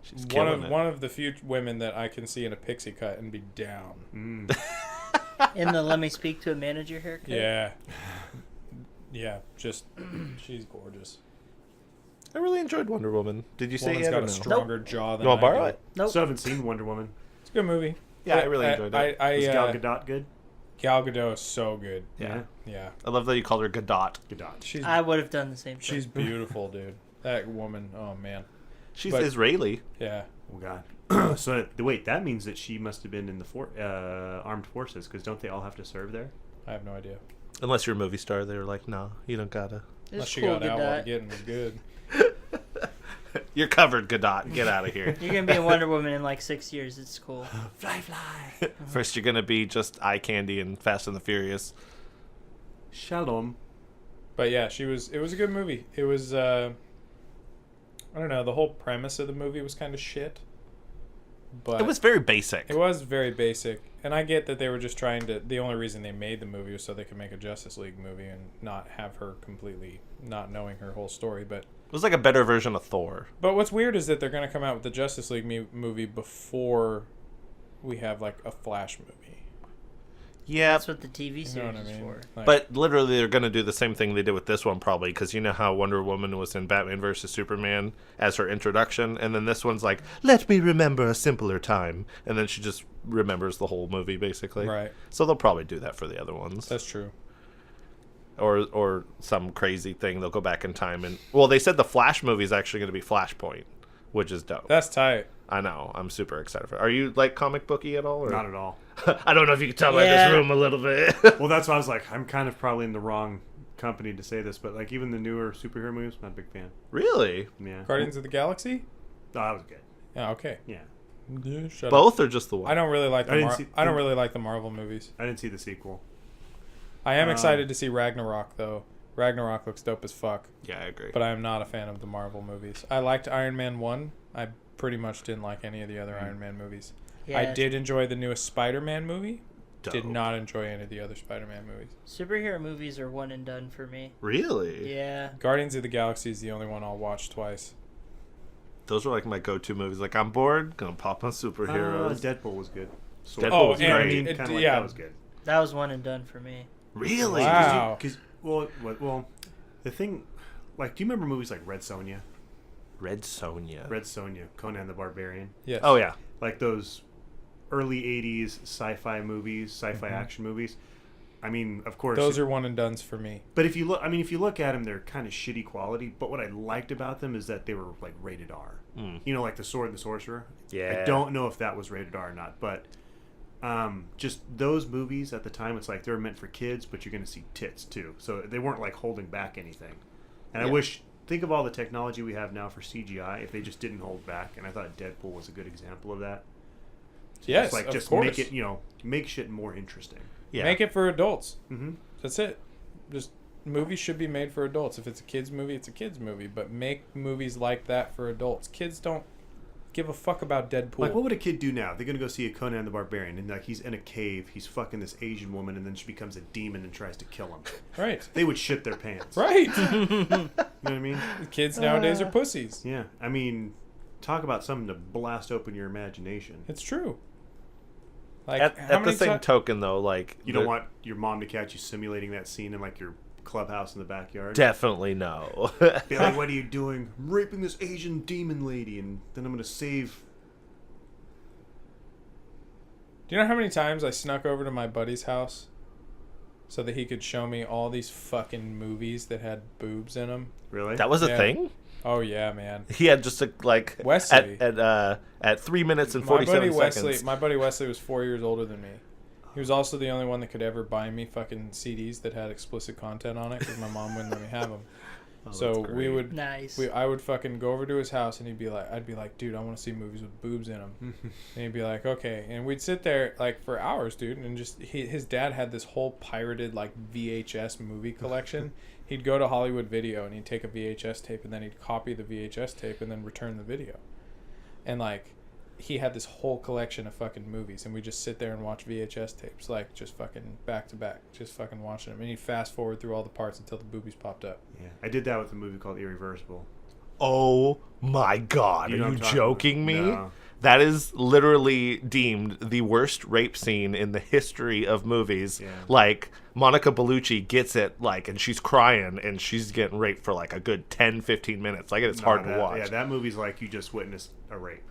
She's One killing it. of the few women that I can see in a pixie cut and be down. Mm. In the let me speak to a manager haircut? Yeah. Yeah, just she's gorgeous. I really enjoyed Wonder Woman. Did you say Woman's it got or a no? stronger jaw than You want to I borrow do. it? Nope. Still haven't seen Wonder Woman. It's a good movie. Yeah, I really enjoyed it. I Was Gal uh, Gadot good? Gal Gadot is so good. Yeah. Yeah. I love that you called her Gadot. Gadot. She's I would have done the same thing. she's beautiful, dude. That woman, oh man. She's But- Israeli. Yeah. Oh God. So wait, that means that she must have been in the armed forces, because don't they all have to serve there? I have no idea. Unless you're a movie star, they were like, no, you don't gotta. It's Unless she cool, got out while Gadot. getting was good. You're covered, Godot. Get out of here. You're gonna be a Wonder Woman in like 6 years. It's cool. Fly, fly. First, you're gonna be just eye candy and Fast and the Furious. Shalom. But yeah, it was a good movie. It was I don't know, the whole premise of the movie was kind of shit. But It was very basic. It was very basic. And I get that they were just trying to, the only reason they made the movie was so they could make a Justice League movie and not have her completely not knowing her whole story, but It was like a better version of Thor. But what's weird is that they're going to come out with the Justice League movie before we have like a Flash movie. Yeah, That's what the TV series You know what I is mean? for. Like, but literally they're going to do the same thing they did with this one probably, because you know how Wonder Woman was in Batman vs. Superman as her introduction, and then this one's like, let me remember a simpler time, and then she just remembers the whole movie basically. Right. So they'll probably do that for the other ones. that's true. Or some crazy thing, they'll go back in time and... Well, they said the Flash movie is actually going to be Flashpoint, which is dope. That's tight. I know. I'm super excited for it. Are you, like, comic booky at all? Or? Not at all. I don't know if you can tell by Yeah. this room a little bit. Well, that's why I was like, I'm kind of probably in the wrong company to say this, but like even the newer superhero movies, not a big fan. Really? Yeah. Guardians of the Galaxy? Oh, that was good. Yeah, okay. Yeah. Yeah, shut up. Both or just the one? I don't really like I didn't the see- I don't really like the Marvel movies. I didn't see the sequel. I am excited to see Ragnarok though. Ragnarok looks dope as fuck, Yeah, I agree. but I am not a fan of the Marvel movies. I liked Iron Man 1. I pretty much didn't like any of the other Iron Man movies. Yeah, I did enjoy the newest Spider-Man movie. Dope. Did not enjoy any of the other Spider-Man movies. Superhero movies are one and done for me. Really? Yeah. Guardians of the Galaxy is the only one I'll watch twice. Those were like my go-to movies. Like, I'm bored, gonna pop on superheroes. Deadpool was good. Deadpool Oh, was and great. I mean, it- kind of like yeah. that was good. That was one and done for me. Really? Wow. Because the thing, like, do you remember movies like Red Sonja? Red Sonja. Red Sonja, Conan the Barbarian. Yes. Oh, yeah. Like those early 80s sci-fi movies, sci-fi action movies. I mean, of course. Those are one and dones for me. But if you look at them, they're kind of shitty quality. But what I liked about them is that they were like rated R. You know, like The Sword and the Sorcerer. Yeah. I don't know if that was rated R or not, but just those movies at the time, it's like they were meant for kids, but you're going to see tits too. So they weren't like holding back anything. And I wish, think of all the technology we have now for CGI, if they just didn't hold back. And I thought Deadpool was a good example of that. Yes, It's like of just course. make it, make shit more interesting. Yeah. Make it for adults. Mm-hmm. That's it. Just movies should be made for adults. If it's a kids movie, it's a kids movie. But make movies like that for adults. Kids don't give a fuck about Deadpool. Like, what would a kid do now? They're gonna go see a Conan the Barbarian, and like he's in a cave, he's fucking this Asian woman, and then she becomes a demon and tries to kill him. Right. They would shit their pants. Right. You know what I mean? Kids nowadays are pussies. Yeah. I mean, talk about something to blast open your imagination. It's true. Like At the same token, though, like... You don't want your mom to catch you simulating that scene in like your clubhouse in the backyard. Definitely no. Be like, what are you doing? I'm raping this Asian demon lady, and then I'm gonna save. Do you know how many times I snuck over to my buddy's house so that he could show me all these fucking movies that had boobs in them? Really? That was a Yeah. thing? Oh yeah, man. He had just like... Wesley. At 3 minutes and 47 seconds. My buddy Wesley was 4 years older than me. He was also the only one that could ever buy me fucking CDs that had explicit content on it because my mom wouldn't let me have them. So we would, Nice. I would fucking go over to his house and I'd be like, dude, I want to see movies with boobs in them. And he'd be like, okay. And we'd sit there like for hours, dude. And just his dad had this whole pirated like VHS movie collection. He'd go to Hollywood Video and he'd take a VHS tape and then he'd copy the VHS tape and then return the video. And like, he had this whole collection of fucking movies and we just sit there and watch VHS tapes, like just fucking back to back, just fucking watching them. And he'd fast forward through all the parts until the boobies popped up. Yeah, I did that with a movie called Irreversible. Oh my god. You know Are what you I'm talking joking about? me? No. That is literally deemed the worst rape scene in the history of movies. Yeah. Like, Monica Bellucci gets it, like, and she's crying, and she's getting raped for, like, a good 10, 15 minutes. Like, it's hard to watch. Yeah, that movie's like you just witnessed a rape.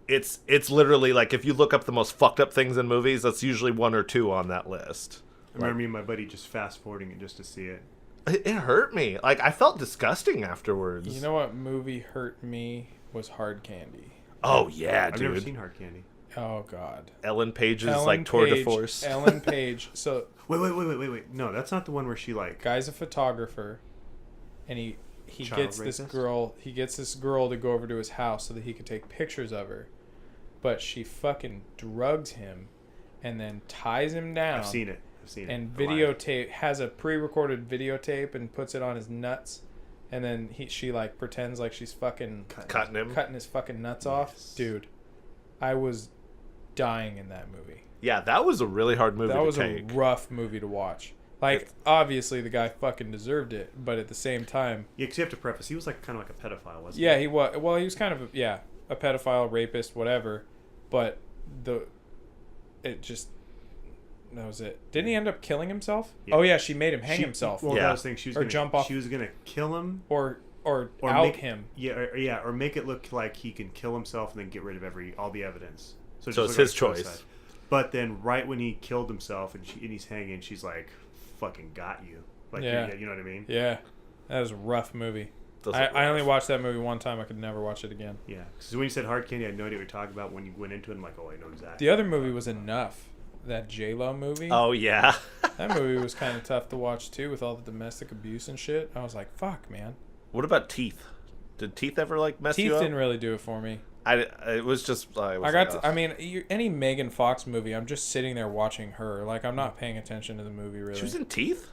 It's literally, like, if you look up the most fucked up things in movies, that's usually 1 or 2 on that list. I remember me and my buddy just fast-forwarding it just to see it. It hurt me. Like, I felt disgusting afterwards. You know what movie hurt me was Hard Candy. Oh, yeah, I've dude. never seen Hard Candy. Oh God. Ellen Page's, Ellen like, tour de Page- force. Ellen Page. So Wait. No, that's not the one where she like. guy's a photographer, and he Child gets this rapist? girl. He gets this girl to go over to his house so that he could take pictures of her, but she fucking drugs him, and then ties him down. I've seen it. And Live. videotape has a pre-recorded videotape and puts it on his nuts, and then she like pretends like she's fucking Cutting his fucking nuts off. Dude, I was dying in that movie. Yeah, that was a really hard movie That to was take. a rough movie to watch. Like, obviously the guy fucking deserved it, but at the same time, Yeah, because you have to preface. He was like kind of like a pedophile, wasn't yeah, he? he was. Well, he was kind of a pedophile, rapist, whatever. But that was it. Didn't he end up killing himself? Yeah. Oh yeah, she made him hang himself. Well, Yeah. that was the thing. She was Or gonna jump off. She was gonna kill him or or out make him. Yeah, or make it look like he can kill himself and then get rid of all the evidence. So just it's look his like choice. suicide. But then, right when he killed himself and he's hanging, she's like, "Fucking got you!" Like, Yeah. you know what I mean? Yeah, that was a rough movie. Those I are only rough. watched that movie one time. I could never watch it again. Yeah. So when you said hard candy, I had no idea what you're talking about. When you went into it, I'm like, "Oh, I know exactly." The other movie was Enough. That J-Lo movie. Oh yeah. That movie was kind of tough to watch too, with all the domestic abuse and shit. I was like, "Fuck, man." What about Teeth? Did Teeth ever like mess Teeth you up? didn't really do it for me. It was just. Any Megan Fox movie, I'm just sitting there watching her. Like, I'm not paying attention to the movie really. She was in Teeth.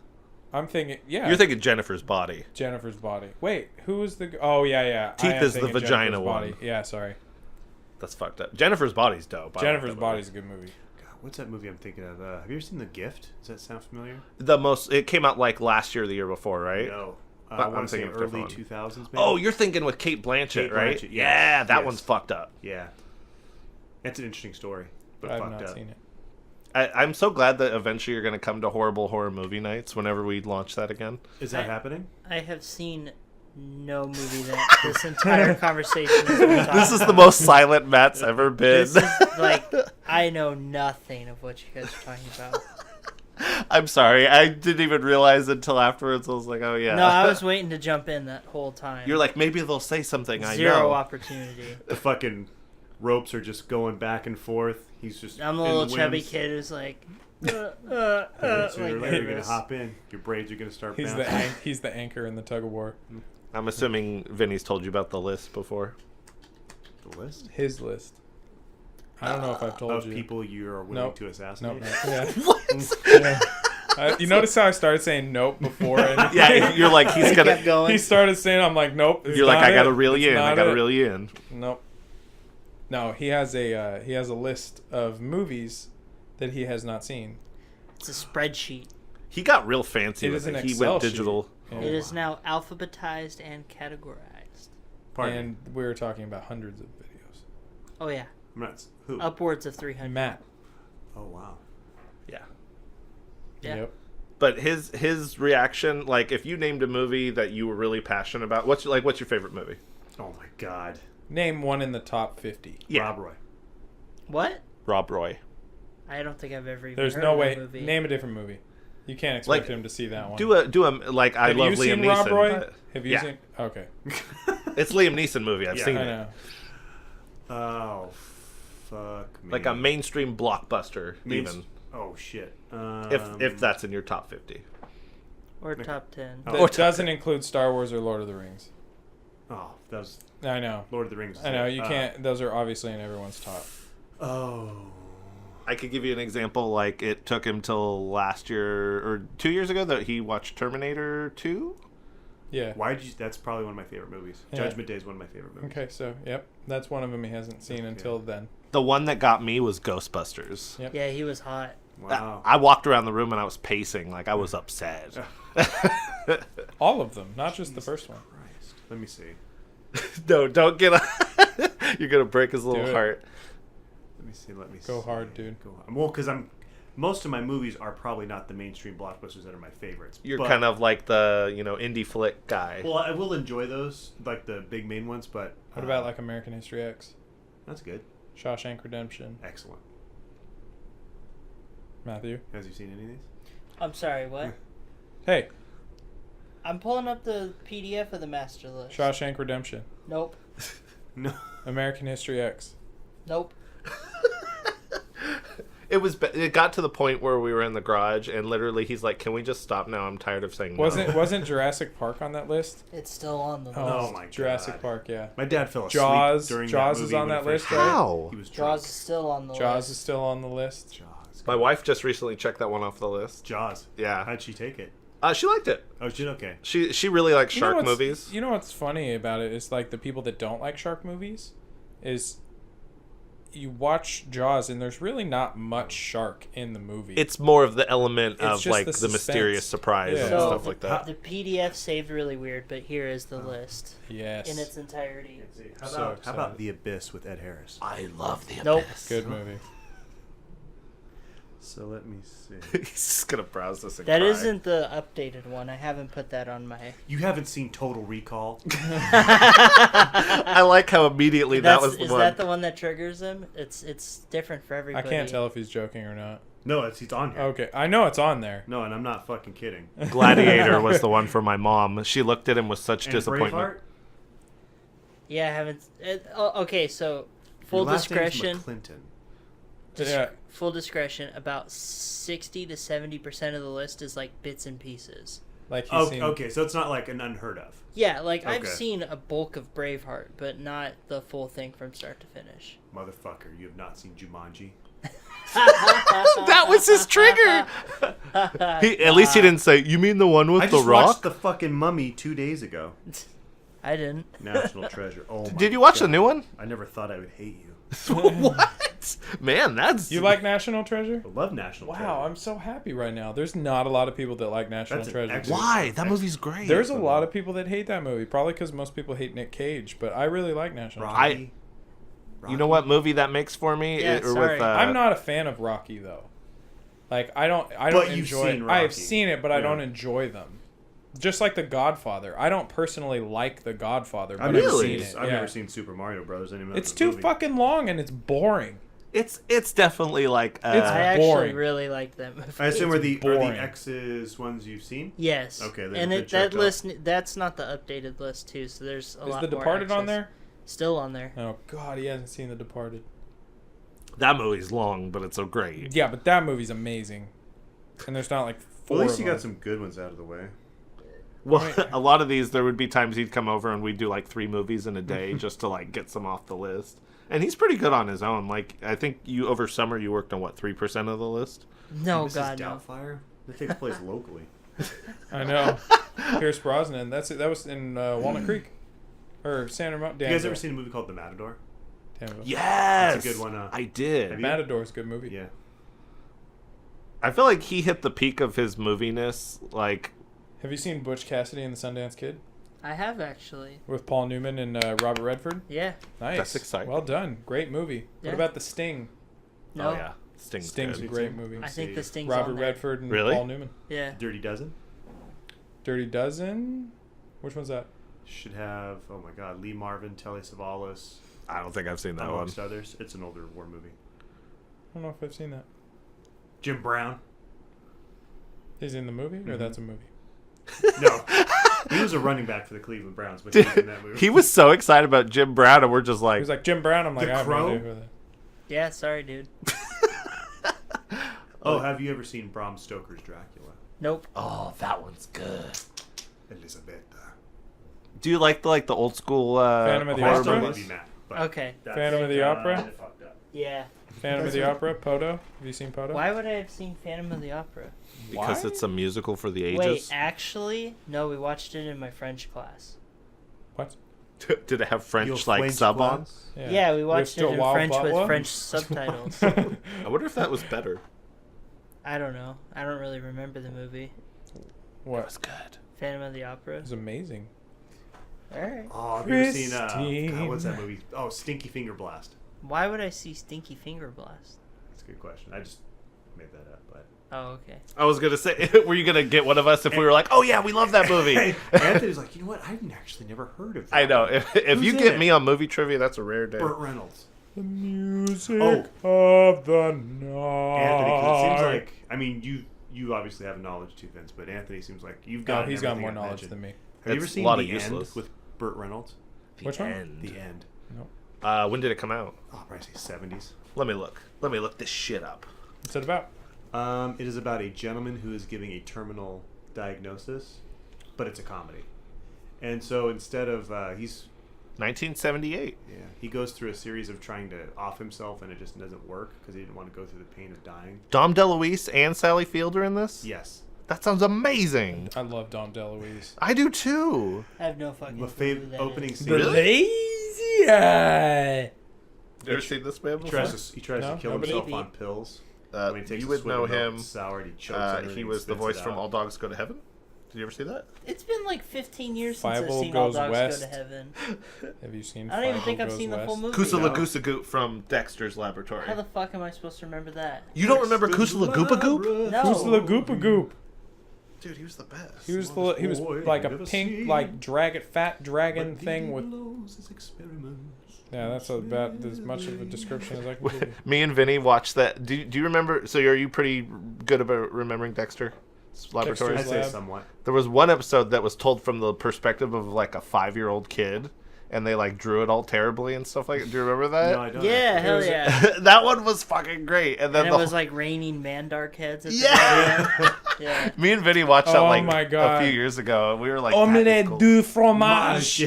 I'm thinking, yeah. You're thinking Jennifer's Body. Jennifer's Body. Wait, who was the? Oh yeah. Teeth I am is the thinking vagina Jennifer's one. Body. Yeah, sorry. That's fucked up. Jennifer's Body's dope. I like Jennifer's that movie. Body's a good movie. God, what's that movie I'm thinking of? Have you ever seen The Gift? Does that sound familiar? It came out like last year or the year before, right? No. But I I'm want to say thinking of a early different 2000s. Maybe? Oh, you're thinking with Kate Blanchett, Kate right? Blanchett, yes. Yeah, that Yes. one's fucked up. Yeah. It's an interesting story, but I've fucked not up. seen it. I'm so glad that eventually you're going to come to Horrible Horror Movie Nights whenever we launch that again. Is that happening? I have seen no movie that this entire conversation has been talking This is the about. most silent Matt's ever been. This is like, I know nothing of what you guys are talking about. I'm sorry. I didn't even realize until afterwards. I was like, oh, yeah. No, I was waiting to jump in that whole time. You're like, maybe they'll say something. I Zero know. opportunity. The fucking ropes are just going back and forth. He's just. I'm a in little the chubby winds. kid who's like, And then sooner like or later, you're gonna this. hop in. Your braids are gonna start He's bouncing. he's the anchor in the tug of war. I'm assuming Vinny's told you about the list before. The list His list. I don't know if I've told of you. people you are willing Nope. to assassinate. Nope. Yeah. What? Yeah. You notice how I started saying nope before? And Yeah, you're like, he's He going kept to. going. he started saying, I'm like, nope. it's You're like, not I got to it. reel you It's in. I not got to it." reel you in. Nope. No, he has a list of movies that he has not seen. It's a spreadsheet. He got real fancy It with is an it. He Excel went sheet. digital. Yeah. It is now alphabetized and categorized. Pardon me. And we were talking about hundreds of videos. Oh yeah, I'm not. Who? upwards of 300. Matt. Oh wow. Yeah. Yeah. Yep. But his reaction, like, if you named a movie that you were really passionate about, what's your favorite movie? Oh my God. Name one in the top 50. Yeah. Rob Roy. What? Rob Roy. I don't think I've ever even There's heard no of way. that movie. Name a different movie. You can't expect Like, him to see that one. Do a like I Have love you Liam seen Neeson. Rob Roy? but- Have you yeah. seen? Okay. It's Liam Neeson movie. I've Yeah. seen I it. know. Oh fuck me. Like a mainstream blockbuster, even Oh shit. if that's in your top 50. Or top 10. Oh. That Or doesn't include Star Wars or Lord of the Rings. Oh, that was I know. Lord of the Rings. I know. You can't. Those are obviously in everyone's top. Oh. I could give you an example. Like, it took him till last year or 2 years ago that he watched Terminator 2. Yeah. Why did you? That's probably one of my favorite movies. Yeah. Judgment Day is one of my favorite movies. Okay. So, yep. That's one of them he hasn't seen until then. The one that got me was Ghostbusters. Yep. Yeah, he was hot. Wow. I walked around the room and I was pacing. Like, I was upset. All of them, not just the first one. Christ. Let me see. No, don't get on. You're going to break his little Do it. heart. Let me see. Let me Go see. hard, dude. Go hard. Well, because most of my movies are probably not the mainstream blockbusters that are my favorites. You're but- kind of like the, indie flick guy. Well, I will enjoy those, like the big main ones, but What about like American History X, that's good. Shawshank Redemption, Excellent. Matthew? Has you seen any of these? I'm sorry, what? Hey, I'm pulling up the PDF of the master list. Shawshank Redemption, Nope. No. American History X. Nope. It got to the point where we were in the garage, and literally he's like, "Can we just stop now? I'm tired of saying no." Wasn't Jurassic Park on that list? It's still on the list. Oh my Jurassic God. Park, yeah. My dad fell asleep Jaws. during Jaws that is movie on when that it first list, came right? out. How? He was Jaws drunk. is still on the Jaws list. is still on the list. Jaws. My wife just recently checked that one off the list. Jaws. Yeah. How'd she take it? She liked it. Oh, she did okay. She really likes You know shark what's- movies. You know what's funny about it is like the people that don't like shark movies is you watch Jaws and there's really not much shark in the movie. It's more of the element It's of just like the the suspense. mysterious surprise Yeah. and So stuff like that. the PDF saved really weird, but here is the list yes. in its entirety. So How about The Abyss with Ed Harris? I love the Nope. Abyss. Good movie. So let me see. He's just gonna browse this and That cry. isn't the updated one. I haven't put that on my. You haven't seen Total Recall? I like how immediately that was the Is one. that the one that triggers him? It's different for I everybody. can't tell if he's joking or not. No, he's on here. Okay, I know it's on there. No, and I'm not fucking kidding. Gladiator was the one for my mom. She looked at him with such And disappointment. Braveheart? Yeah, I haven't. Okay, so full Your last name's discretion. McClinton. Yeah. Full discretion. About 60 to 70% of the list is like bits and pieces. Like he's Oh, seen. okay, so it's not like an unheard of. Yeah, like I've Okay. seen a bulk of Braveheart, but not the full thing from start to finish. Motherfucker, you have not seen Jumanji? That was his trigger. At least he didn't say, "You mean the one with I the just rock?" watched The fucking Mummy 2 days ago. I didn't. National treasure. Oh my Did you watch the God. new one? I never thought I would hate you. What? Man, that's You like National Treasure? I love National Treasure. Wow, I'm so happy right now. There's not a lot of people that like National That's an Treasure. excellent- why that movie's great. There's a lot of people that hate that movie, probably because most people hate Nick Cage, but I really like National Treasure. Rocky. You know what movie that makes for me? Yeah, sorry. I'm not a fan of Rocky though. Like I don't But you've enjoy. seen I have Rocky. seen it, but I Yeah. don't enjoy them. Just like The Godfather, I don't personally like The Godfather, but I've I've never seen seen. it. I've yeah. never seen Super Mario Brothers. Anymore. It's too fucking long and it's boring. It's definitely like It's I actually boring. really like that movie. I assume are the boring. X's ones you've seen? Yes. Okay, then and they're that checked out. list, that's not the updated list too. So there's a Is lot The more Departed on access. there? Still on there. Oh God, he hasn't seen The Departed. that movie's long, but it's so great. Yeah, but that movie's amazing. And there's not like four. Well, at least of you got them. some good ones out of the way. Well, Right. a lot of these, there would be times he'd come over and we'd do like 3 movies in a day just to like get some off the list. And he's pretty good on his own. Like I think you over summer you worked on what 3% of the list. No, Mrs. God, no. Doubtfire. That takes place locally. I know. Pierce Brosnan. That was in Walnut Creek, or Santa Mountain. You guys ever seen a movie called The Matador? Yes, That's a good one, I did. Have you? Matador's a good movie. Yeah. I feel like he hit the peak of his moviness. Like Have you seen Butch Cassidy and the Sundance Kid I have actually. with Paul Newman and Robert Redford? Yeah. Nice. That's exciting. Well done. Great movie. Yeah. What about The Sting? No. oh yeah, Sting's Sting's a good. great movie. I think the Sting's Robert on there. Redford and Really? Paul Newman. Yeah. Dirty Dozen Dirty Dozen. Which one's that? should have. Oh my God, Lee Marvin, Telly Savalas, I don't think I've seen that one. amongst others. It's an older war movie. I don't know if I've seen that. Jim Brown. Is he in the movie or Mhm. that's a movie? No, he was a running back for the Cleveland Browns, but he was in that movie. He was so excited about Jim Brown, and we're just He like, was like Jim Brown. I'm like, The I have no Crow? idea who that. Yeah. Sorry, dude. Oh, have you ever seen Bram Stoker's Dracula? Nope. oh, that one's good. Elizabeth. Do you like the old school Phantom of the horror I still Opera? love movies? you, Matt. But Okay. that's- Phantom of the Opera? I fucked up. Yeah. Phantom of the Opera. Poto. Have you seen Poto? Why would I have seen Phantom of the Opera? Because Why? it's a musical for the Wait, ages. actually, no. We watched it in my French class. What? Did it have French Your like French sub on? class? Yeah, we watched it still in Wild French with Butler? French subtitles. I wonder if that was better. I don't know. I don't really remember the movie. It What? was good. Phantom of the Opera. It was amazing. All right. Oh, have you ever seen Christine. God, what's that movie? Oh, Stinky Finger Blast. Why would I see Stinky Finger Blast? That's a good question. I just made that up, but Oh, okay. I was gonna say, were you gonna get one of us if we were like, oh yeah, we love that movie? Anthony's like, you know what? I've actually never heard of that. I know. If Who's you in get it? me on movie trivia, that's a rare day. Burt Reynolds. The music Oh. of the night. Anthony, 'cause it seems like, I mean, you obviously have knowledge too, Vince, but Anthony seems like you've got. No, he's got everything more I've knowledge mentioned. than me. Have you ever It's a seen lot The of useless. End with Burt Reynolds? The Which one? End. The End. No. When did it come out? Oh, probably say 70s. Let me look. Let me look this shit up. What's it about? It is about a gentleman who is giving a terminal diagnosis, but it's a comedy. And so instead of he's 1978. he goes through a series of trying to off himself, and it just doesn't work because he didn't want to go through the pain of dying. Dom DeLuise and Sally Field are in this? Yes. That sounds amazing. I love Dom DeLuise. I do too. I have no fucking My clue who favorite that opening is. scene. Lazy Eye. You ever seen this man He before? tries to kill nobody. himself Maybe. on pills. When he takes You a would swig know of milk, him. it's sour, and he chokes on it He and was the spits voice it from out. All Dogs Go to Heaven. Did you ever see that? It's been like 15 years since I've 5-0 seen All goes Dogs west. Go to Heaven. Have you seen? I don't even 5-0 think I've Goes seen the full West? movie. Kusala No. Goosa Goot from Dexter's Laboratory. How the fuck am I supposed to remember that? You don't remember Kusala Goopa Goop? No. Who's the Goopa Goop? Dude, he was the best. He was like a pink like fat dragon thing with. Yeah, that's about as much of a description as I can give you. Me and Vinny watched that. Do you remember? So are you pretty good about remembering Dexter's Laboratory? I'd Dexter's say Lab. somewhat. There was one episode that was told from the perspective of like a 5-year-old kid, and they like drew it all terribly and stuff like. Do you remember that? No, I don't. Yeah, hell yeah. That one was fucking great. And then And it was like raining Mandark heads at the Yeah! end. Yeah. me and Vinny watched that Oh like my God. a few years ago. And we were like, that is Omelette cool. du fromage. Do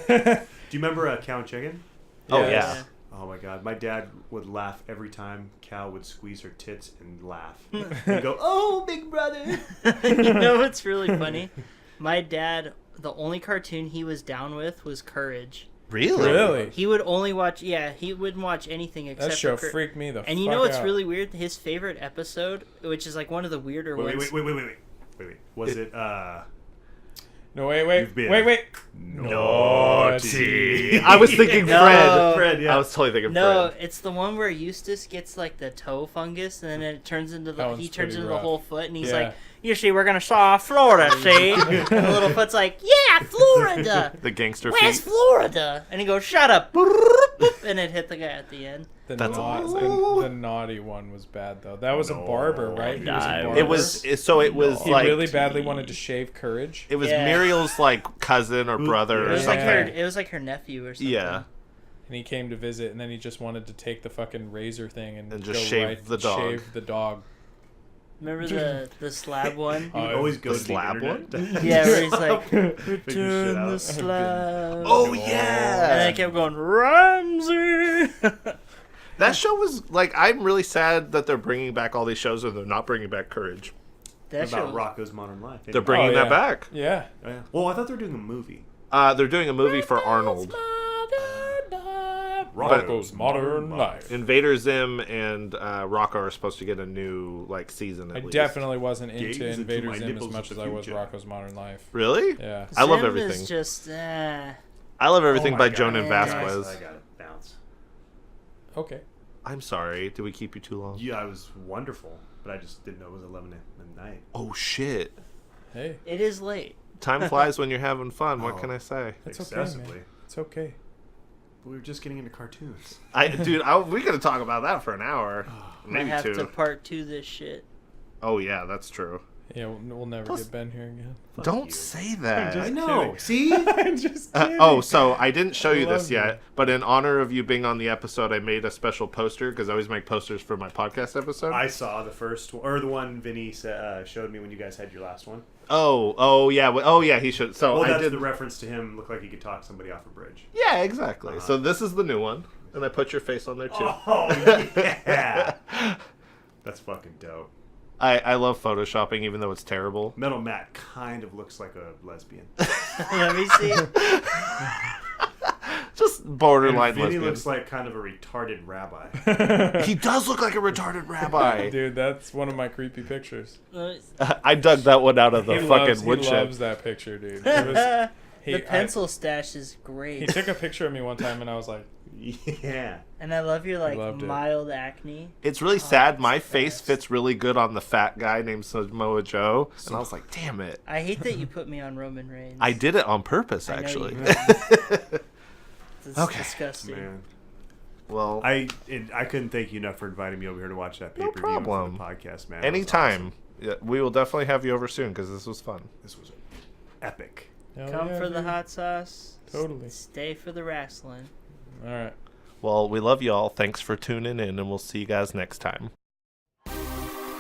you remember Cow and Chicken? Oh Yes. yeah. Oh my god, my dad would laugh every time Cow would squeeze her tits and laugh. And go, oh, big brother. You know what's really funny? My dad, the only cartoon he was down with was Courage. Really? Really? He would only watch, he wouldn't watch anything except That show for freaked me the fuck out. And you know what's really weird? His favorite episode, which is like one of the weirder ones. Wait. Was it, No, wait. You've been Naughty. I was thinking No. Fred. I was totally thinking No, Fred. it's the one where Eustace gets like the toe fungus, and then it turns into That the one's he turns pretty into rough. the whole foot, and he's Yeah. like, "You see, we're gonna saw Florida, see?" And the little foot's like, "Yeah, Florida. The gangster Where's feet. Florida?" And he goes, "Shut up!" And it hit the guy at the end. That's The naughty one was bad though. That was a barber, right? He was a barber. It was so. It was He like really badly wanted to shave Courage. It was Yeah. Muriel's like cousin or brother It or was something. like her. It was like her nephew or something. Yeah. And he came to visit, and then he just wanted to take the fucking razor thing and And just go shave right, the dog. Shave the dog. Remember the slab one? You always go The to slab the internet. Yeah, where he's like, shit "Return out. the slab." Oh And then yeah. I kept going, "Ramsey." That show was like. I'm really sad that they're bringing back all these shows, or they're not bringing back Courage. That About show. Rocco's Modern Life. They're bringing Oh, that yeah. back. Yeah. Oh, yeah. Well, I thought they were doing a movie. They're doing a movie for Arnold. Rocco's Modern Life. Invader Zim and Rocco are supposed to get a new like season. At I least. definitely wasn't Gaze into into Invader my Zim as nipples much of as the I was future. Rocco's Modern Life. Really. Yeah. I love Zim everything. Is just, I love everything Oh my by God. Jonan Yeah. Vasquez. I got it. Bounce. Okay. I'm sorry. Did we keep you too long? Yeah, it was wonderful, but I just didn't know it was 11 at night. Oh shit. Hey, it is late. Time flies when you're having fun. What Oh. can I say? it's okay, Excessively. man. It's okay. But we were just getting into cartoons. We could talk about that for an hour, I maybe have two. to part 2 this shit. Oh yeah, that's true. Yeah, we'll never Plus- get Ben here again. Don't you. say that. just I know. kidding. See? I'm just kidding. So I didn't show you this love yet, you. but in honor of you being on the episode, I made a special poster because I always make posters for my podcast episode. I saw the first one, or the one Vinny showed me when you guys had your last one. Oh yeah, he should. So Well, I that's did. the reference to him look like he could talk somebody off a bridge. Yeah, exactly. So this is the new one, and I put your face on there too. Oh, yeah. That's fucking dope. I love photoshopping, even though it's terrible. Metal Matt kind of looks like a lesbian. Let me see. Just borderline And Vinny lesbian. looks like kind of a retarded rabbi. He does look like a retarded rabbi. Dude, that's one of my creepy pictures. I dug that one out of the He fucking woodshed. loves that picture, dude. It was, The pencil stash is great. He took a picture of me one time, and I was like, Yeah. And I love your loved it. mild acne. It's really sad. My face fits really good on the fat guy named Samoa Joe, and I was like, "Damn it!" I hate that you put me on Roman Reigns. I did it on purpose, I know actually. you did. It's Okay. disgusting. Man. Well, I couldn't thank you enough for inviting me over here to watch that No pay-per-view and for problem. the podcast, man. It was anytime. awesome. Yeah, we will definitely have you over soon because this was fun. This was epic. hell Come yeah, for the dude. hot sauce. Totally. Stay for the wrestling. All right. Well, we love y'all. Thanks for tuning in, and we'll see you guys next time.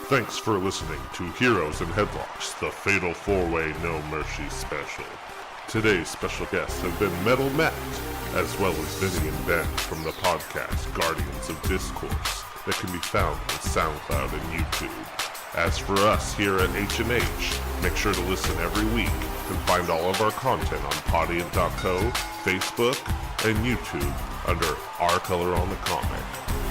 Thanks for listening to Heroes and Headlocks, the Fatal 4-Way No Mercy special. Today's special guests have been Metal Matt, as well as Vinny and Ben from the podcast Guardians of Discourse, that can be found on Soundcloud and YouTube. As for us here at H&H, make sure to listen every week and find all of our content on Podiant.co, Facebook, and YouTube under Our Color on the Comic.